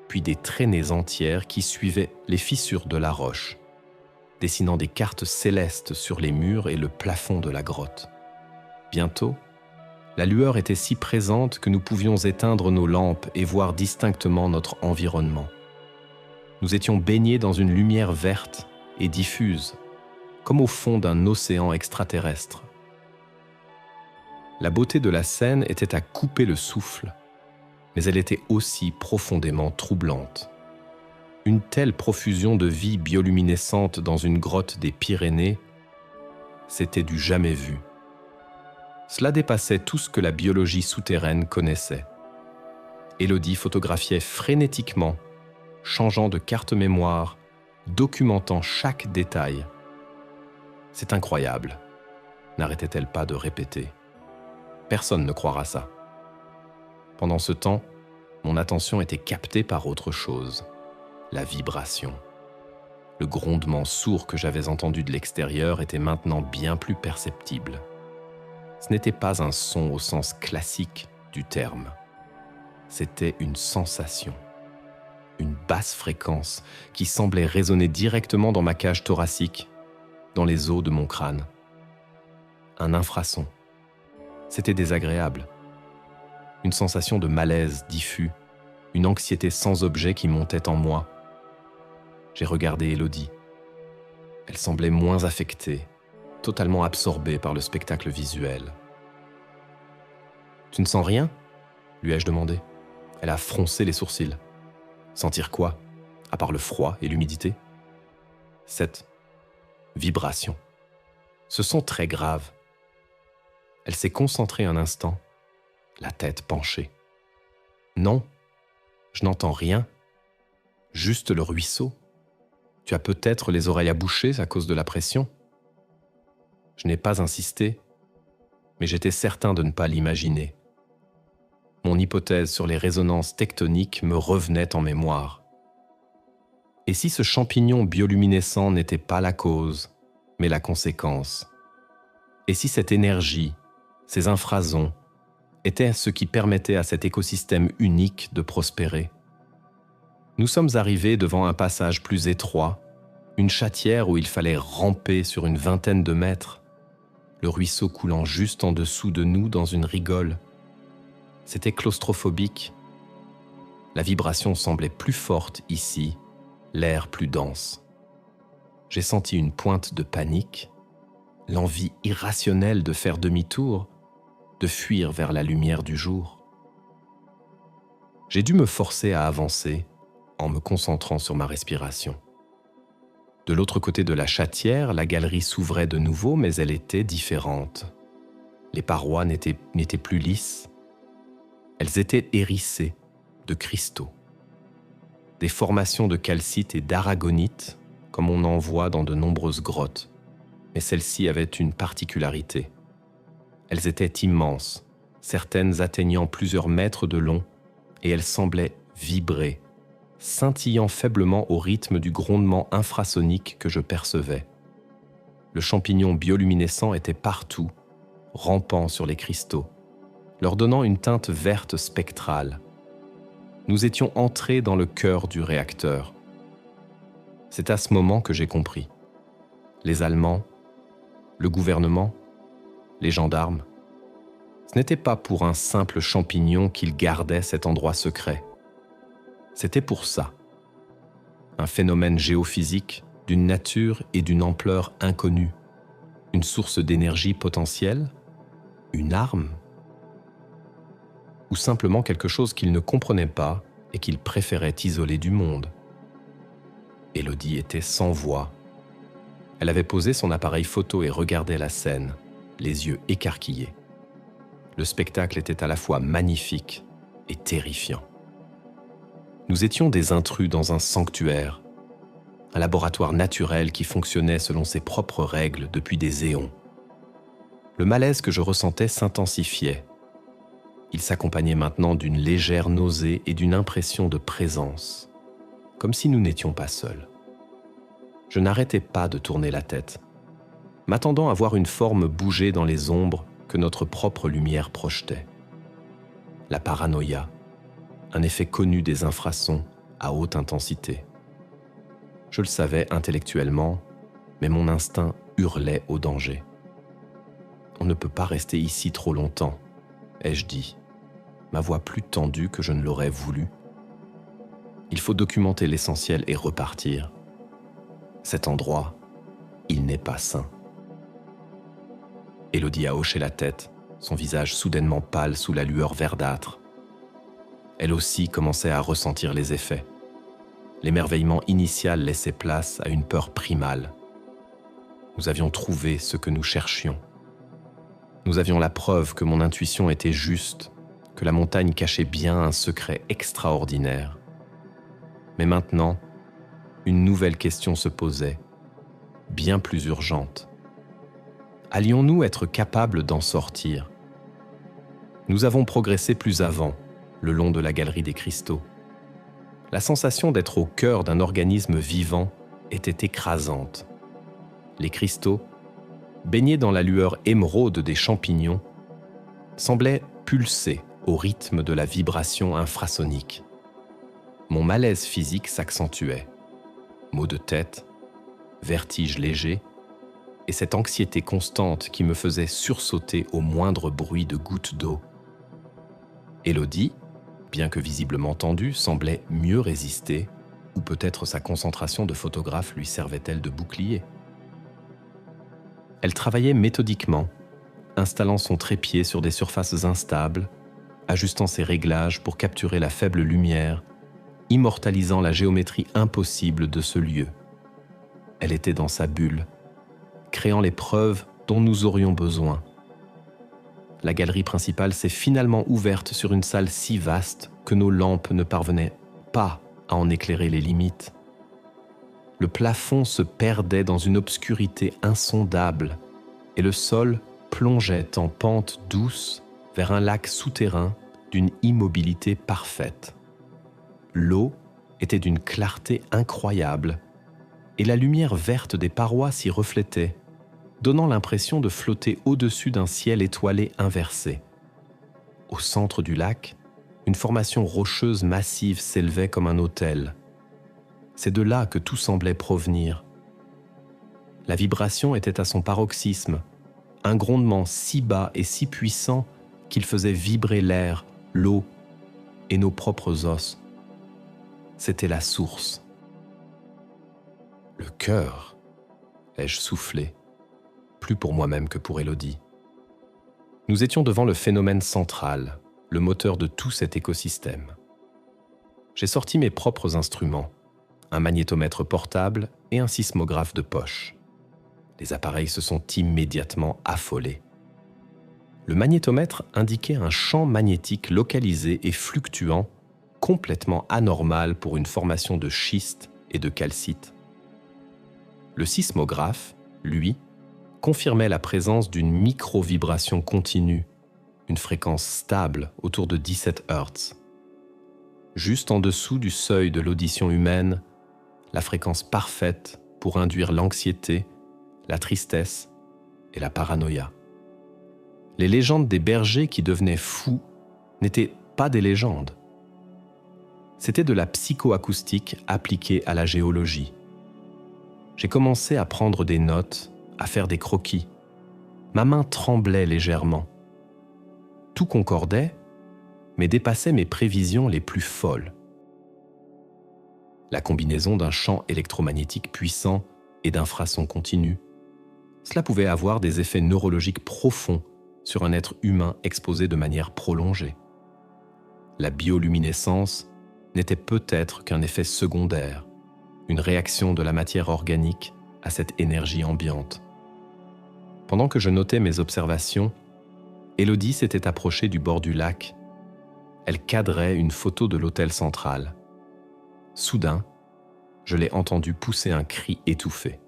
puis des traînées entières qui suivaient les fissures de la roche, dessinant des cartes célestes sur les murs et le plafond de la grotte. Bientôt, la lueur était si présente que nous pouvions éteindre nos lampes et voir distinctement notre environnement. Nous étions baignés dans une lumière verte et diffuse, comme au fond d'un océan extraterrestre. La beauté de la scène était à couper le souffle, mais elle était aussi profondément troublante. Une telle profusion de vie bioluminescente dans une grotte des Pyrénées, c'était du jamais vu. Cela dépassait tout ce que la biologie souterraine connaissait. Élodie photographiait frénétiquement, changeant de carte mémoire, documentant chaque détail. « C'est incroyable », n'arrêtait-elle pas de répéter. Personne ne croira ça. Pendant ce temps, mon attention était captée par autre chose, la vibration. Le grondement sourd que j'avais entendu de l'extérieur était maintenant bien plus perceptible. Ce n'était pas un son au sens classique du terme. C'était une sensation, une basse fréquence qui semblait résonner directement dans ma cage thoracique, dans les os de mon crâne. Un infrason. C'était désagréable. Une sensation de malaise diffus, une anxiété sans objet qui montait en moi. J'ai regardé Élodie. Elle semblait moins affectée, totalement absorbée par le spectacle visuel. « Tu ne sens rien ?» lui ai-je demandé. Elle a froncé les sourcils. Sentir quoi, à part le froid et l'humidité? Cette vibration. Ce son très grave. Elle s'est concentrée un instant, la tête penchée. Non, je n'entends rien, juste le ruisseau. Tu as peut-être les oreilles à boucher à cause de la pression. Je n'ai pas insisté, mais j'étais certain de ne pas l'imaginer. Mon hypothèse sur les résonances tectoniques me revenait en mémoire. Et si ce champignon bioluminescent n'était pas la cause, mais la conséquence? Et si cette énergie, ces infrasons, étaient ce qui permettait à cet écosystème unique de prospérer? Nous sommes arrivés devant un passage plus étroit, une chatière où il fallait ramper sur une vingtaine de mètres, le ruisseau coulant juste en dessous de nous dans une rigole. C'était claustrophobique. La vibration semblait plus forte ici, l'air plus dense. J'ai senti une pointe de panique, l'envie irrationnelle de faire demi-tour, de fuir vers la lumière du jour. J'ai dû me forcer à avancer en me concentrant sur ma respiration. De l'autre côté de la chatière, la galerie s'ouvrait de nouveau, mais elle était différente. Les parois n'étaient plus lisses. Elles étaient hérissées de cristaux. Des formations de calcite et d'aragonite, comme on en voit dans de nombreuses grottes. Mais celles-ci avaient une particularité. Elles étaient immenses, certaines atteignant plusieurs mètres de long, et elles semblaient vibrer, scintillant faiblement au rythme du grondement infrasonique que je percevais. Le champignon bioluminescent était partout, rampant sur les cristaux, leur donnant une teinte verte spectrale. Nous étions entrés dans le cœur du réacteur. C'est à ce moment que j'ai compris. Les Allemands, le gouvernement, les gendarmes, ce n'était pas pour un simple champignon qu'ils gardaient cet endroit secret. C'était pour ça. Un phénomène géophysique d'une nature et d'une ampleur inconnues. Une source d'énergie potentielle? Une arme? Ou simplement quelque chose qu'ils ne comprenaient pas et qu'ils préféraient isoler du monde? Élodie était sans voix. Elle avait posé son appareil photo et regardait la scène, les yeux écarquillés. Le spectacle était à la fois magnifique et terrifiant. Nous étions des intrus dans un sanctuaire, un laboratoire naturel qui fonctionnait selon ses propres règles depuis des éons. Le malaise que je ressentais s'intensifiait. Il s'accompagnait maintenant d'une légère nausée et d'une impression de présence, comme si nous n'étions pas seuls. Je n'arrêtais pas de tourner la tête, m'attendant à voir une forme bouger dans les ombres que notre propre lumière projetait. La paranoïa, un effet connu des infrasons à haute intensité. Je le savais intellectuellement, mais mon instinct hurlait au danger. On ne peut pas rester ici trop longtemps, ai-je dit, ma voix plus tendue que je ne l'aurais voulu. Il faut documenter l'essentiel et repartir. Cet endroit, il n'est pas sain. Élodie a hoché la tête, son visage soudainement pâle sous la lueur verdâtre. Elle aussi commençait à ressentir les effets. L'émerveillement initial laissait place à une peur primale. Nous avions trouvé ce que nous cherchions. Nous avions la preuve que mon intuition était juste, que la montagne cachait bien un secret extraordinaire. Mais maintenant, une nouvelle question se posait, bien plus urgente. Allions-nous être capables d'en sortir? Nous avons progressé plus avant, le long de la galerie des cristaux. La sensation d'être au cœur d'un organisme vivant était écrasante. Les cristaux, baignés dans la lueur émeraude des champignons, semblaient pulser au rythme de la vibration infrasonique. Mon malaise physique s'accentuait. Maux de tête, vertige léger, et cette anxiété constante qui me faisait sursauter au moindre bruit de gouttes d'eau. Élodie, bien que visiblement tendue, semblait mieux résister, ou peut-être sa concentration de photographe lui servait-elle de bouclier. Elle travaillait méthodiquement, installant son trépied sur des surfaces instables, ajustant ses réglages pour capturer la faible lumière, immortalisant la géométrie impossible de ce lieu. Elle était dans sa bulle, créant les preuves dont nous aurions besoin. La galerie principale s'est finalement ouverte sur une salle si vaste que nos lampes ne parvenaient pas à en éclairer les limites. Le plafond se perdait dans une obscurité insondable et le sol plongeait en pente douce vers un lac souterrain d'une immobilité parfaite. L'eau était d'une clarté incroyable et la lumière verte des parois s'y reflétait, donnant l'impression de flotter au-dessus d'un ciel étoilé inversé. Au centre du lac, une formation rocheuse massive s'élevait comme un autel. C'est de là que tout semblait provenir. La vibration était à son paroxysme, un grondement si bas et si puissant qu'il faisait vibrer l'air, l'eau et nos propres os. C'était la source. Le cœur, ai-je soufflé, plus pour moi-même que pour Élodie. Nous étions devant le phénomène central, le moteur de tout cet écosystème. J'ai sorti mes propres instruments, un magnétomètre portable et un sismographe de poche. Les appareils se sont immédiatement affolés. Le magnétomètre indiquait un champ magnétique localisé et fluctuant, complètement anormal pour une formation de schiste et de calcite. Le sismographe, lui, confirmait la présence d'une micro-vibration continue, une fréquence stable autour de 17 Hz. Juste en dessous du seuil de l'audition humaine, la fréquence parfaite pour induire l'anxiété, la tristesse et la paranoïa. Les légendes des bergers qui devenaient fous n'étaient pas des légendes. C'était de la psychoacoustique appliquée à la géologie. J'ai commencé à prendre des notes, à faire des croquis. Ma main tremblait légèrement. Tout concordait, mais dépassait mes prévisions les plus folles. La combinaison d'un champ électromagnétique puissant et d'infrasons continus, cela pouvait avoir des effets neurologiques profonds sur un être humain exposé de manière prolongée. La bioluminescence n'était peut-être qu'un effet secondaire, une réaction de la matière organique à cette énergie ambiante. Pendant que je notais mes observations, Élodie s'était approchée du bord du lac. Elle cadrait une photo de l'hôtel central. Soudain, je l'ai entendue pousser un cri étouffé.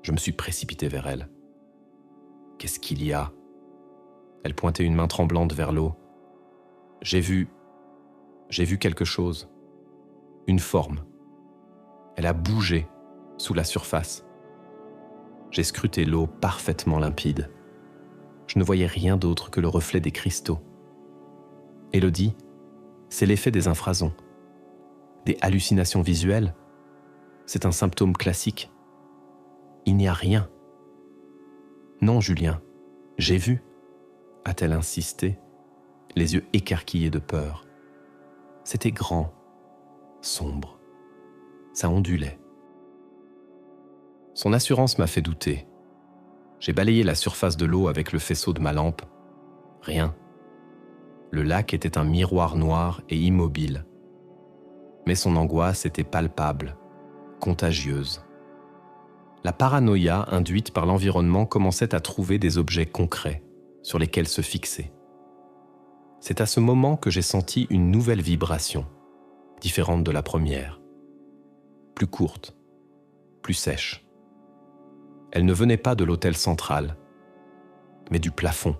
Je me suis précipité vers elle. « Qu'est-ce qu'il y a ?» Elle pointait une main tremblante vers l'eau. « J'ai vu quelque chose. Une forme. Elle a bougé sous la surface. » J'ai scruté l'eau parfaitement limpide. Je ne voyais rien d'autre que le reflet des cristaux. « Élodie, c'est l'effet des infrasons. Des hallucinations visuelles. C'est un symptôme classique. Il n'y a rien. »« Non, Julien, j'ai vu, » a-t-elle insisté, les yeux écarquillés de peur. C'était grand, sombre. Ça ondulait. Son assurance m'a fait douter. J'ai balayé la surface de l'eau avec le faisceau de ma lampe. Rien. Le lac était un miroir noir et immobile. Mais son angoisse était palpable, contagieuse. La paranoïa induite par l'environnement commençait à trouver des objets concrets sur lesquels se fixer. C'est à ce moment que j'ai senti une nouvelle vibration, différente de la première. Plus courte, plus sèche. Elle ne venait pas de l'hôtel central, mais du plafond,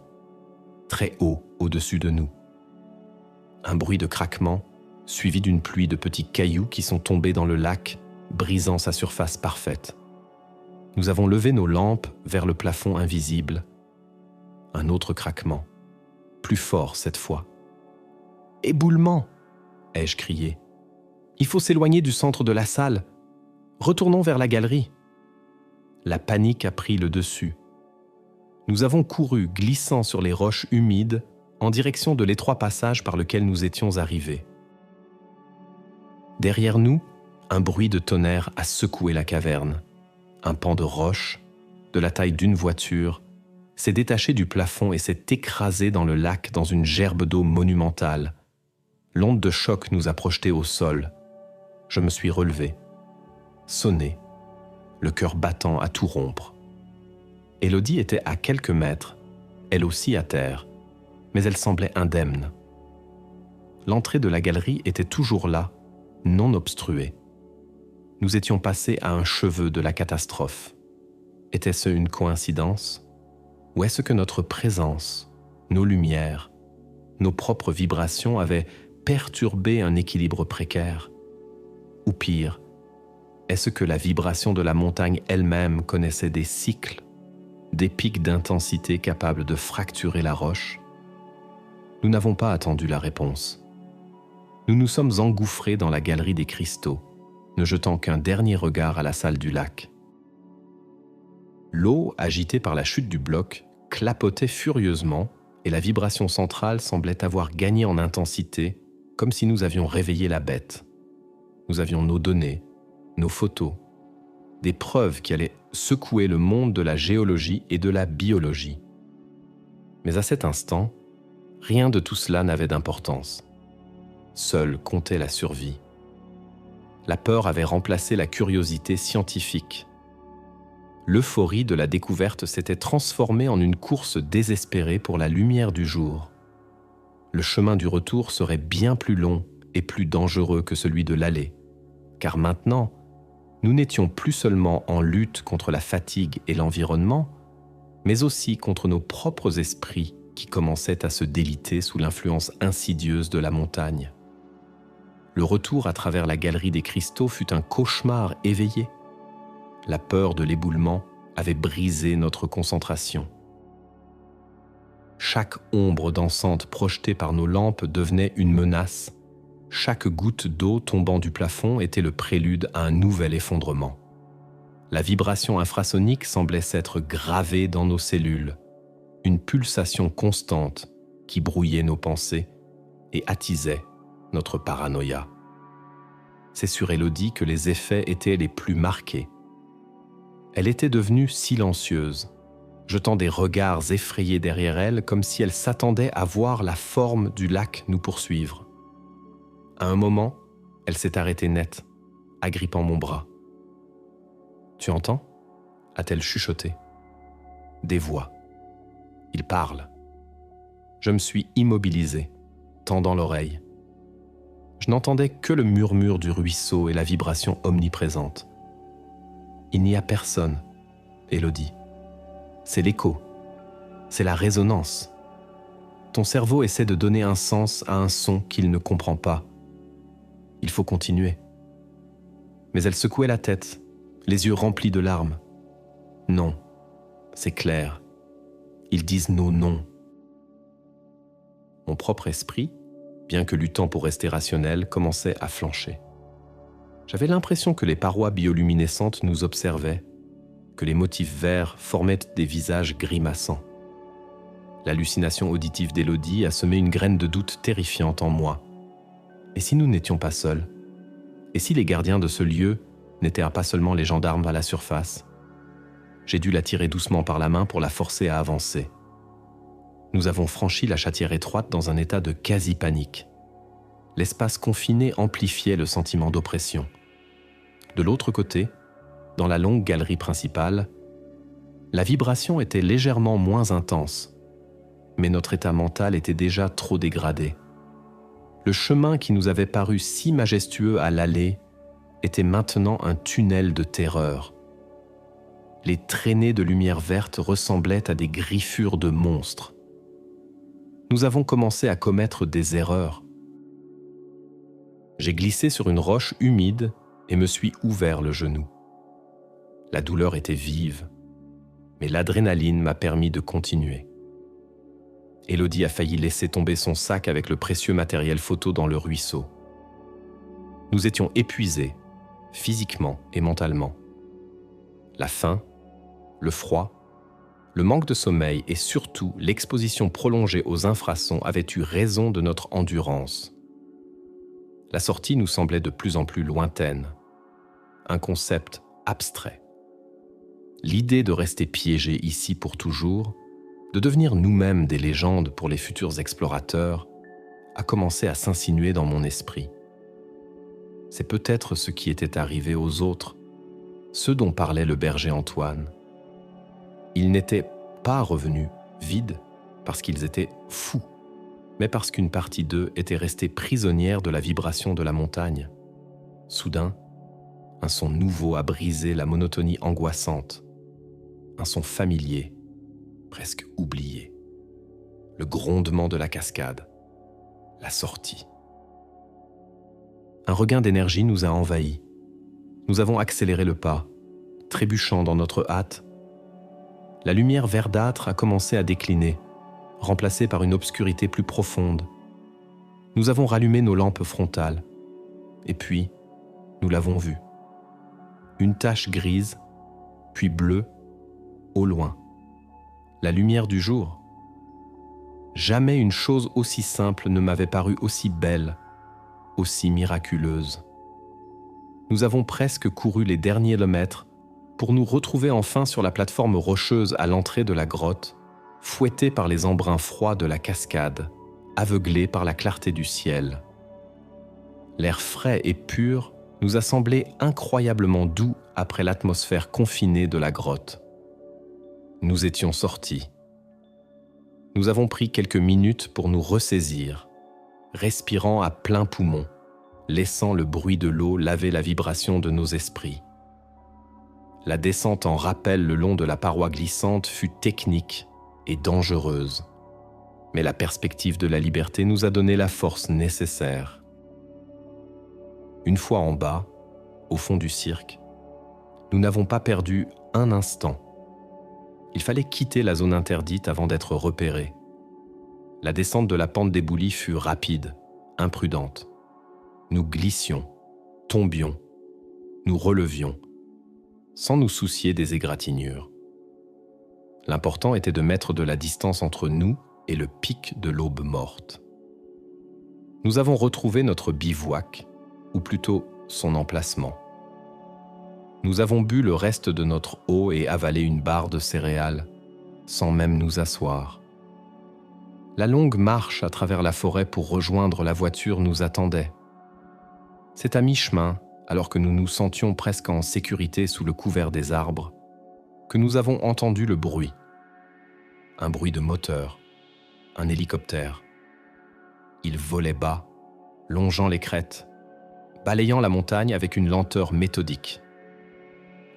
très haut au-dessus de nous. Un bruit de craquement, suivi d'une pluie de petits cailloux qui sont tombés dans le lac, brisant sa surface parfaite. Nous avons levé nos lampes vers le plafond invisible. Un autre craquement, plus fort cette fois. « Éboulement !» ai-je crié. « Il faut s'éloigner du centre de la salle. Retournons vers la galerie. » La panique a pris le dessus. Nous avons couru glissant sur les roches humides en direction de l'étroit passage par lequel nous étions arrivés. Derrière nous, un bruit de tonnerre a secoué la caverne. Un pan de roche, de la taille d'une voiture, s'est détaché du plafond et s'est écrasé dans le lac dans une gerbe d'eau monumentale. L'onde de choc nous a projetés au sol. Je me suis relevé, sonné, le cœur battant à tout rompre. Élodie était à quelques mètres, elle aussi à terre, mais elle semblait indemne. L'entrée de la galerie était toujours là, non obstruée. Nous étions passés à un cheveu de la catastrophe. Était-ce une coïncidence? Ou est-ce que notre présence, nos lumières, nos propres vibrations avaient perturbé un équilibre précaire? Ou pire, est-ce que la vibration de la montagne elle-même connaissait des cycles, des pics d'intensité capables de fracturer la roche? Nous n'avons pas attendu la réponse. Nous nous sommes engouffrés dans la galerie des cristaux, ne jetant qu'un dernier regard à la salle du lac. L'eau, agitée par la chute du bloc, clapotait furieusement et la vibration centrale semblait avoir gagné en intensité, comme si nous avions réveillé la bête. Nous avions nos données, nos photos, des preuves qui allaient secouer le monde de la géologie et de la biologie. Mais à cet instant, rien de tout cela n'avait d'importance. Seule comptait la survie. La peur avait remplacé la curiosité scientifique. L'euphorie de la découverte s'était transformée en une course désespérée pour la lumière du jour. Le chemin du retour serait bien plus long et plus dangereux que celui de l'aller, car maintenant, nous n'étions plus seulement en lutte contre la fatigue et l'environnement, mais aussi contre nos propres esprits qui commençaient à se déliter sous l'influence insidieuse de la montagne. Le retour à travers la galerie des cristaux fut un cauchemar éveillé. La peur de l'éboulement avait brisé notre concentration. Chaque ombre dansante projetée par nos lampes devenait une menace. Chaque goutte d'eau tombant du plafond était le prélude à un nouvel effondrement. La vibration infrasonique semblait s'être gravée dans nos cellules, une pulsation constante qui brouillait nos pensées et attisait notre paranoïa. C'est sur Élodie que les effets étaient les plus marqués. Elle était devenue silencieuse, jetant des regards effrayés derrière elle comme si elle s'attendait à voir la forme du lac nous poursuivre. À un moment, elle s'est arrêtée net, agrippant mon bras. « Tu entends » a-t-elle chuchoté. Des voix. Ils parlent. Je me suis immobilisé, tendant l'oreille. Je n'entendais que le murmure du ruisseau et la vibration omniprésente. Il n'y a personne, Élodie. C'est l'écho, c'est la résonance. Ton cerveau essaie de donner un sens à un son qu'il ne comprend pas. Il faut continuer. Mais elle secouait la tête, les yeux remplis de larmes. Non, c'est clair. Ils disent nos noms. Mon propre esprit, bien que luttant pour rester rationnel, commençait à flancher. J'avais l'impression que les parois bioluminescentes nous observaient, que les motifs verts formaient des visages grimaçants. L'hallucination auditive d'Élodie a semé une graine de doute terrifiante en moi. Et si nous n'étions pas seuls? Et si les gardiens de ce lieu n'étaient pas seulement les gendarmes à la surface? J'ai dû la tirer doucement par la main pour la forcer à avancer. Nous avons franchi la chatière étroite dans un état de quasi-panique. L'espace confiné amplifiait le sentiment d'oppression. De l'autre côté, dans la longue galerie principale, la vibration était légèrement moins intense, mais notre état mental était déjà trop dégradé. Le chemin qui nous avait paru si majestueux à l'aller était maintenant un tunnel de terreur. Les traînées de lumière verte ressemblaient à des griffures de monstres. Nous avons commencé à commettre des erreurs. J'ai glissé sur une roche humide et me suis ouvert le genou. La douleur était vive, mais l'adrénaline m'a permis de continuer. Élodie a failli laisser tomber son sac avec le précieux matériel photo dans le ruisseau. Nous étions épuisés, physiquement et mentalement. La faim, le froid, Le manque de sommeil et surtout l'exposition prolongée aux infrasons avaient eu raison de notre endurance. La sortie nous semblait de plus en plus lointaine, un concept abstrait. L'idée de rester piégés ici pour toujours, de devenir nous-mêmes des légendes pour les futurs explorateurs, a commencé à s'insinuer dans mon esprit. C'est peut-être ce qui était arrivé aux autres, ceux dont parlait le berger Antoine. Ils n'étaient pas revenus vides parce qu'ils étaient fous, mais parce qu'une partie d'eux était restée prisonnière de la vibration de la montagne. Soudain, un son nouveau a brisé la monotonie angoissante. Un son familier, presque oublié. Le grondement de la cascade. La sortie. Un regain d'énergie nous a envahis. Nous avons accéléré le pas, trébuchant dans notre hâte. La lumière verdâtre a commencé à décliner, remplacée par une obscurité plus profonde. Nous avons rallumé nos lampes frontales. Et puis, nous l'avons vu. Une tache grise, puis bleue, au loin. La lumière du jour. Jamais une chose aussi simple ne m'avait paru aussi belle, aussi miraculeuse. Nous avons presque couru les derniers kilomètres pour nous retrouver enfin sur la plateforme rocheuse à l'entrée de la grotte, fouettés par les embruns froids de la cascade, aveuglés par la clarté du ciel. L'air frais et pur nous a semblé incroyablement doux après l'atmosphère confinée de la grotte. Nous étions sortis. Nous avons pris quelques minutes pour nous ressaisir, respirant à plein poumon, laissant le bruit de l'eau laver la vibration de nos esprits. La descente en rappel le long de la paroi glissante fut technique et dangereuse, mais la perspective de la liberté nous a donné la force nécessaire. Une fois en bas, au fond du cirque, nous n'avons pas perdu un instant. Il fallait quitter la zone interdite avant d'être repérés. La descente de la pente d'éboulis fut rapide, imprudente. Nous glissions, tombions, nous relevions, sans nous soucier des égratignures. L'important était de mettre de la distance entre nous et le pic de l'aube morte. Nous avons retrouvé notre bivouac, ou plutôt son emplacement. Nous avons bu le reste de notre eau et avalé une barre de céréales, sans même nous asseoir. La longue marche à travers la forêt pour rejoindre la voiture nous attendait. C'est à mi-chemin, alors que nous nous sentions presque en sécurité sous le couvert des arbres, que nous avons entendu le bruit. Un bruit de moteur, un hélicoptère. Il volait bas, longeant les crêtes, balayant la montagne avec une lenteur méthodique.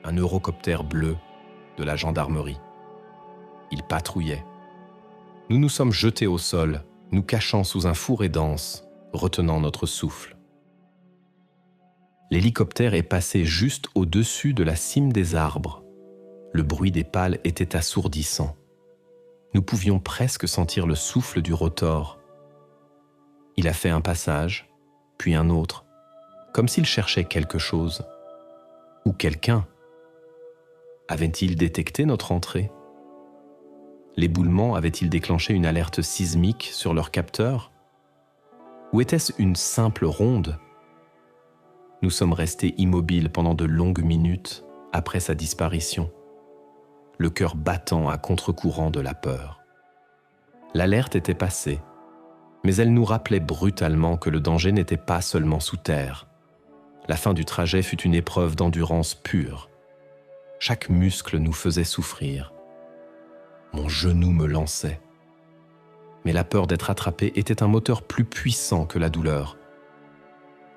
Un eurocoptère bleu de la gendarmerie. Il patrouillait. Nous nous sommes jetés au sol, nous cachant sous un fourré dense, retenant notre souffle. L'hélicoptère est passé juste au-dessus de la cime des arbres. Le bruit des pales était assourdissant. Nous pouvions presque sentir le souffle du rotor. Il a fait un passage, puis un autre, comme s'il cherchait quelque chose. Ou quelqu'un. Avait-il détecté notre entrée ? L'éboulement avait-il déclenché une alerte sismique sur leur capteur ? Ou était-ce une simple ronde ? Nous sommes restés immobiles pendant de longues minutes après sa disparition, le cœur battant à contre-courant de la peur. L'alerte était passée, mais elle nous rappelait brutalement que le danger n'était pas seulement sous terre. La fin du trajet fut une épreuve d'endurance pure. Chaque muscle nous faisait souffrir. Mon genou me lançait. Mais la peur d'être attrapé était un moteur plus puissant que la douleur.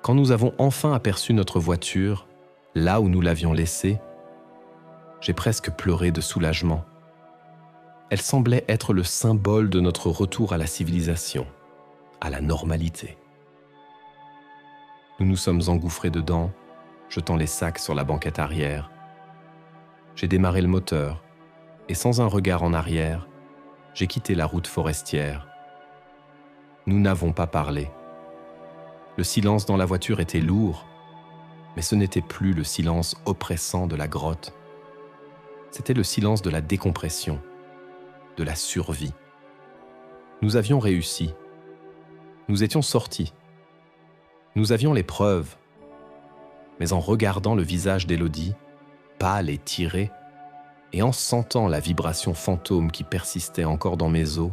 Quand nous avons enfin aperçu notre voiture, là où nous l'avions laissée, j'ai presque pleuré de soulagement. Elle semblait être le symbole de notre retour à la civilisation, à la normalité. Nous nous sommes engouffrés dedans, jetant les sacs sur la banquette arrière. J'ai démarré le moteur et sans un regard en arrière, j'ai quitté la route forestière. Nous n'avons pas parlé. Le silence dans la voiture était lourd, mais ce n'était plus le silence oppressant de la grotte. C'était le silence de la décompression, de la survie. Nous avions réussi. Nous étions sortis. Nous avions les preuves. Mais en regardant le visage d'Élodie, pâle et tiré, et en sentant la vibration fantôme qui persistait encore dans mes os,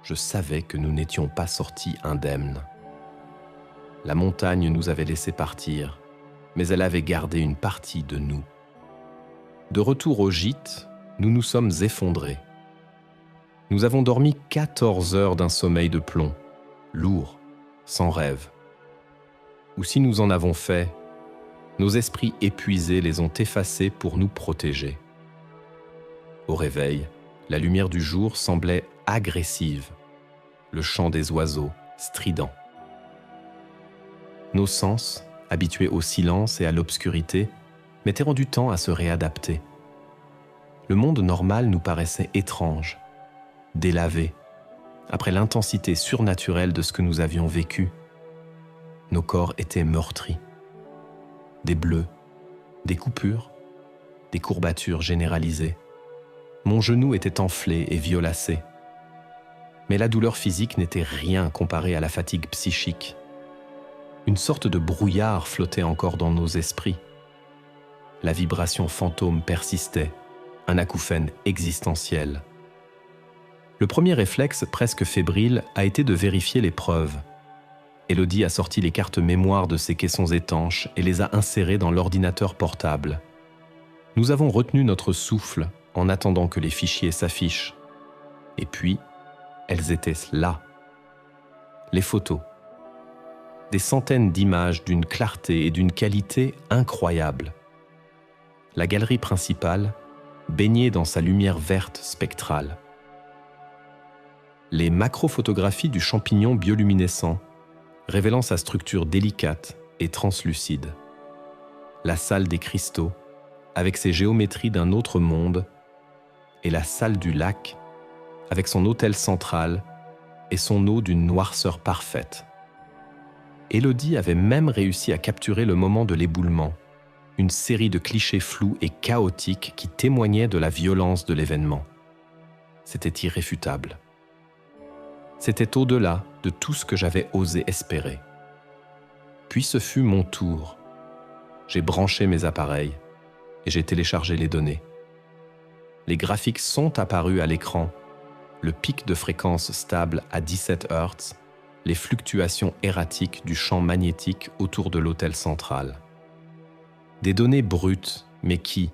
je savais que nous n'étions pas sortis indemnes. La montagne nous avait laissé partir, mais elle avait gardé une partie de nous. De retour au gîte, nous nous sommes effondrés. Nous avons dormi 14 heures d'un sommeil de plomb, lourd, sans rêve. Ou si nous en avons fait, nos esprits épuisés les ont effacés pour nous protéger. Au réveil, la lumière du jour semblait agressive, le chant des oiseaux strident. Nos sens, habitués au silence et à l'obscurité, mettaient du temps à se réadapter. Le monde normal nous paraissait étrange, délavé, après l'intensité surnaturelle de ce que nous avions vécu. Nos corps étaient meurtris. Des bleus, des coupures, des courbatures généralisées. Mon genou était enflé et violacé. Mais la douleur physique n'était rien comparée à la fatigue psychique. Une sorte de brouillard flottait encore dans nos esprits. La vibration fantôme persistait, un acouphène existentiel. Le premier réflexe, presque fébrile, a été de vérifier les preuves. Élodie a sorti les cartes mémoire de ses caissons étanches et les a insérées dans l'ordinateur portable. Nous avons retenu notre souffle en attendant que les fichiers s'affichent. Et puis, elles étaient là. Les photos. Des centaines d'images d'une clarté et d'une qualité incroyables. La galerie principale, baignée dans sa lumière verte spectrale. Les macrophotographies du champignon bioluminescent, révélant sa structure délicate et translucide. La salle des cristaux, avec ses géométries d'un autre monde, et la salle du lac, avec son autel central et son eau d'une noirceur parfaite. Élodie avait même réussi à capturer le moment de l'éboulement, une série de clichés flous et chaotiques qui témoignaient de la violence de l'événement. C'était irréfutable. C'était au-delà de tout ce que j'avais osé espérer. Puis ce fut mon tour. J'ai branché mes appareils et j'ai téléchargé les données. Les graphiques sont apparus à l'écran, le pic de fréquence stable à 17 Hz, les fluctuations erratiques du champ magnétique autour de l'autel central. Des données brutes, mais qui,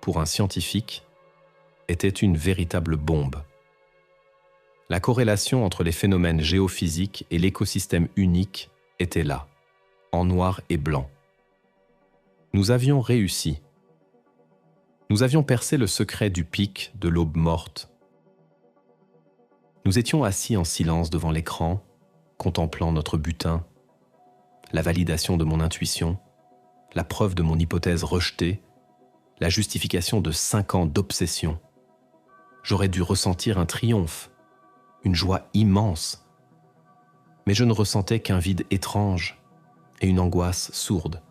pour un scientifique, étaient une véritable bombe. La corrélation entre les phénomènes géophysiques et l'écosystème unique était là, en noir et blanc. Nous avions réussi. Nous avions percé le secret du pic de l'aube morte. Nous étions assis en silence devant l'écran, contemplant notre butin, la validation de mon intuition, la preuve de mon hypothèse rejetée, la justification de 5 ans d'obsession. J'aurais dû ressentir un triomphe, une joie immense. Mais je ne ressentais qu'un vide étrange et une angoisse sourde.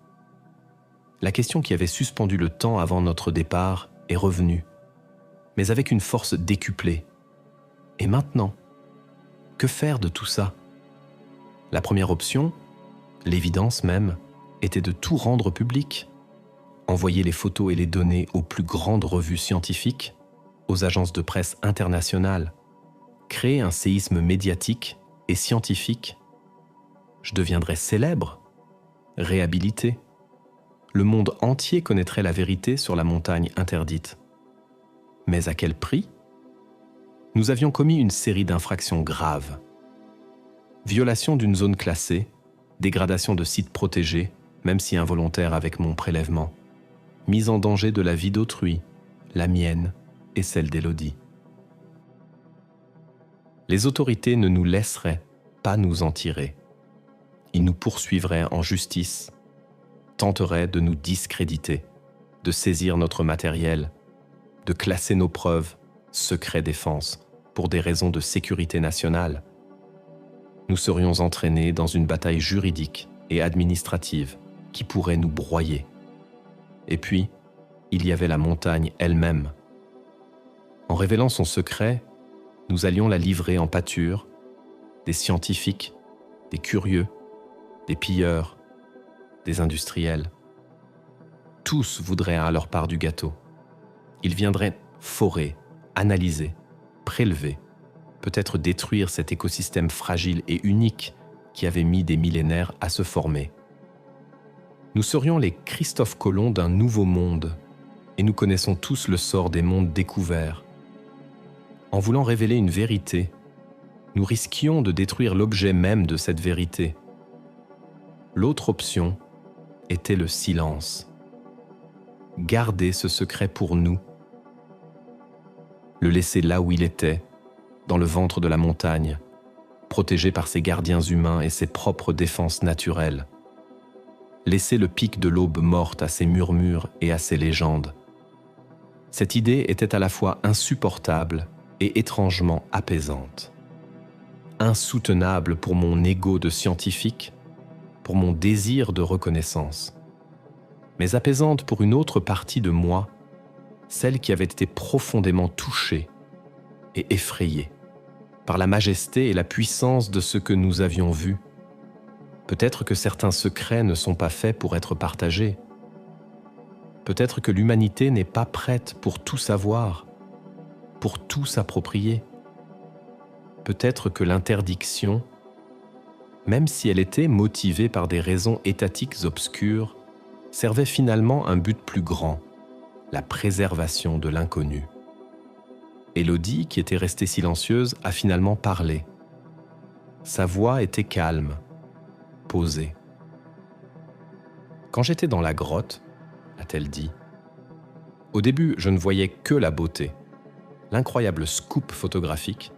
La question qui avait suspendu le temps avant notre départ est revenue, mais avec une force décuplée. Et maintenant, que faire de tout ça ? La première option, l'évidence même, était de tout rendre public. Envoyer les photos et les données aux plus grandes revues scientifiques, aux agences de presse internationales, créer un séisme médiatique et scientifique. Je deviendrais célèbre, réhabilité. Le monde entier connaîtrait la vérité sur la montagne interdite. Mais à quel prix ? Nous avions commis une série d'infractions graves. Violation d'une zone classée, dégradation de sites protégés, même si involontaire avec mon prélèvement, mise en danger de la vie d'autrui, la mienne et celle d'Élodie. Les autorités ne nous laisseraient pas nous en tirer. Ils nous poursuivraient en justice, tenteraient de nous discréditer, de saisir notre matériel, de classer nos preuves, secret défense, pour des raisons de sécurité nationale. Nous serions entraînés dans une bataille juridique et administrative qui pourrait nous broyer. Et puis, il y avait la montagne elle-même. En révélant son secret, nous allions la livrer en pâture, des scientifiques, des curieux, des pilleurs, des industriels. Tous voudraient à leur part du gâteau. Ils viendraient forer, analyser, prélever, peut-être détruire cet écosystème fragile et unique qui avait mis des millénaires à se former. Nous serions les Christophe Colomb d'un nouveau monde, et nous connaissons tous le sort des mondes découverts. En voulant révéler une vérité, nous risquions de détruire l'objet même de cette vérité. L'autre option était le silence. Garder ce secret pour nous, le laisser là où il était, dans le ventre de la montagne, protégé par ses gardiens humains et ses propres défenses naturelles. Laisser le pic de l'aube morte à ses murmures et à ses légendes. Cette idée était à la fois insupportable et étrangement apaisante. Insoutenable pour mon ego de scientifique, pour mon désir de reconnaissance, mais apaisante pour une autre partie de moi, celle qui avait été profondément touchée et effrayée par la majesté et la puissance de ce que nous avions vu. Peut-être que certains secrets ne sont pas faits pour être partagés. Peut-être que l'humanité n'est pas prête pour tout savoir, pour tout s'approprier. Peut-être que l'interdiction, même si elle était motivée par des raisons étatiques obscures, servait finalement un but plus grand, la préservation de l'inconnu. Élodie, qui était restée silencieuse, a finalement parlé. Sa voix était calme, posée. « Quand j'étais dans la grotte, a-t-elle dit, au début, je ne voyais que la beauté, l'incroyable scoop photographique.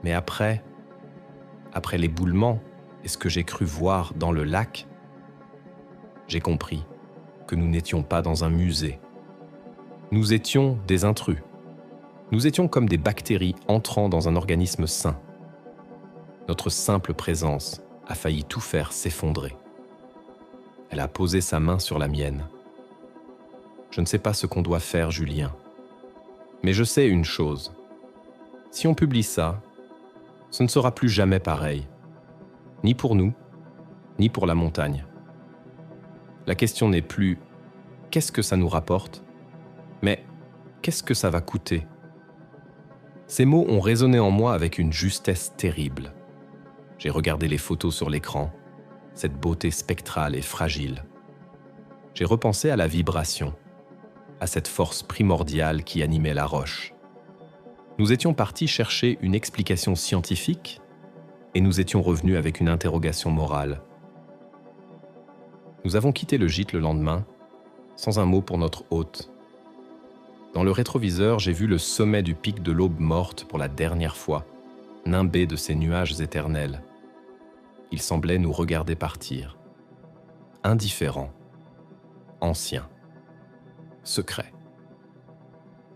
Mais après l'éboulement et ce que j'ai cru voir dans le lac, j'ai compris que nous n'étions pas dans un musée. Nous étions des intrus. Nous étions comme des bactéries entrant dans un organisme sain. Notre simple présence a failli tout faire s'effondrer. » Elle a posé sa main sur la mienne. « Je ne sais pas ce qu'on doit faire, Julien. Mais je sais une chose. Si on publie ça, ce ne sera plus jamais pareil. Ni pour nous, ni pour la montagne. La question n'est plus « qu'est-ce que ça nous rapporte ?» mais « qu'est-ce que ça va coûter ?» Ces mots ont résonné en moi avec une justesse terrible. J'ai regardé les photos sur l'écran, cette beauté spectrale et fragile. J'ai repensé à la vibration, à cette force primordiale qui animait la roche. Nous étions partis chercher une explication scientifique et nous étions revenus avec une interrogation morale. Nous avons quitté le gîte le lendemain, sans un mot pour notre hôte. Dans le rétroviseur, j'ai vu le sommet du pic de l'aube morte pour la dernière fois, nimbé de ces nuages éternels. Il semblait nous regarder partir. Indifférent, ancien, secret.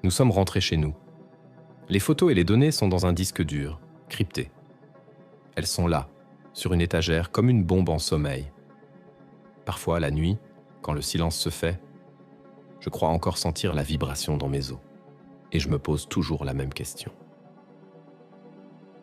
Nous sommes rentrés chez nous. Les photos et les données sont dans un disque dur, crypté. Elles sont là, sur une étagère, comme une bombe en sommeil. Parfois, la nuit, quand le silence se fait, je crois encore sentir la vibration dans mes os. Et je me pose toujours la même question.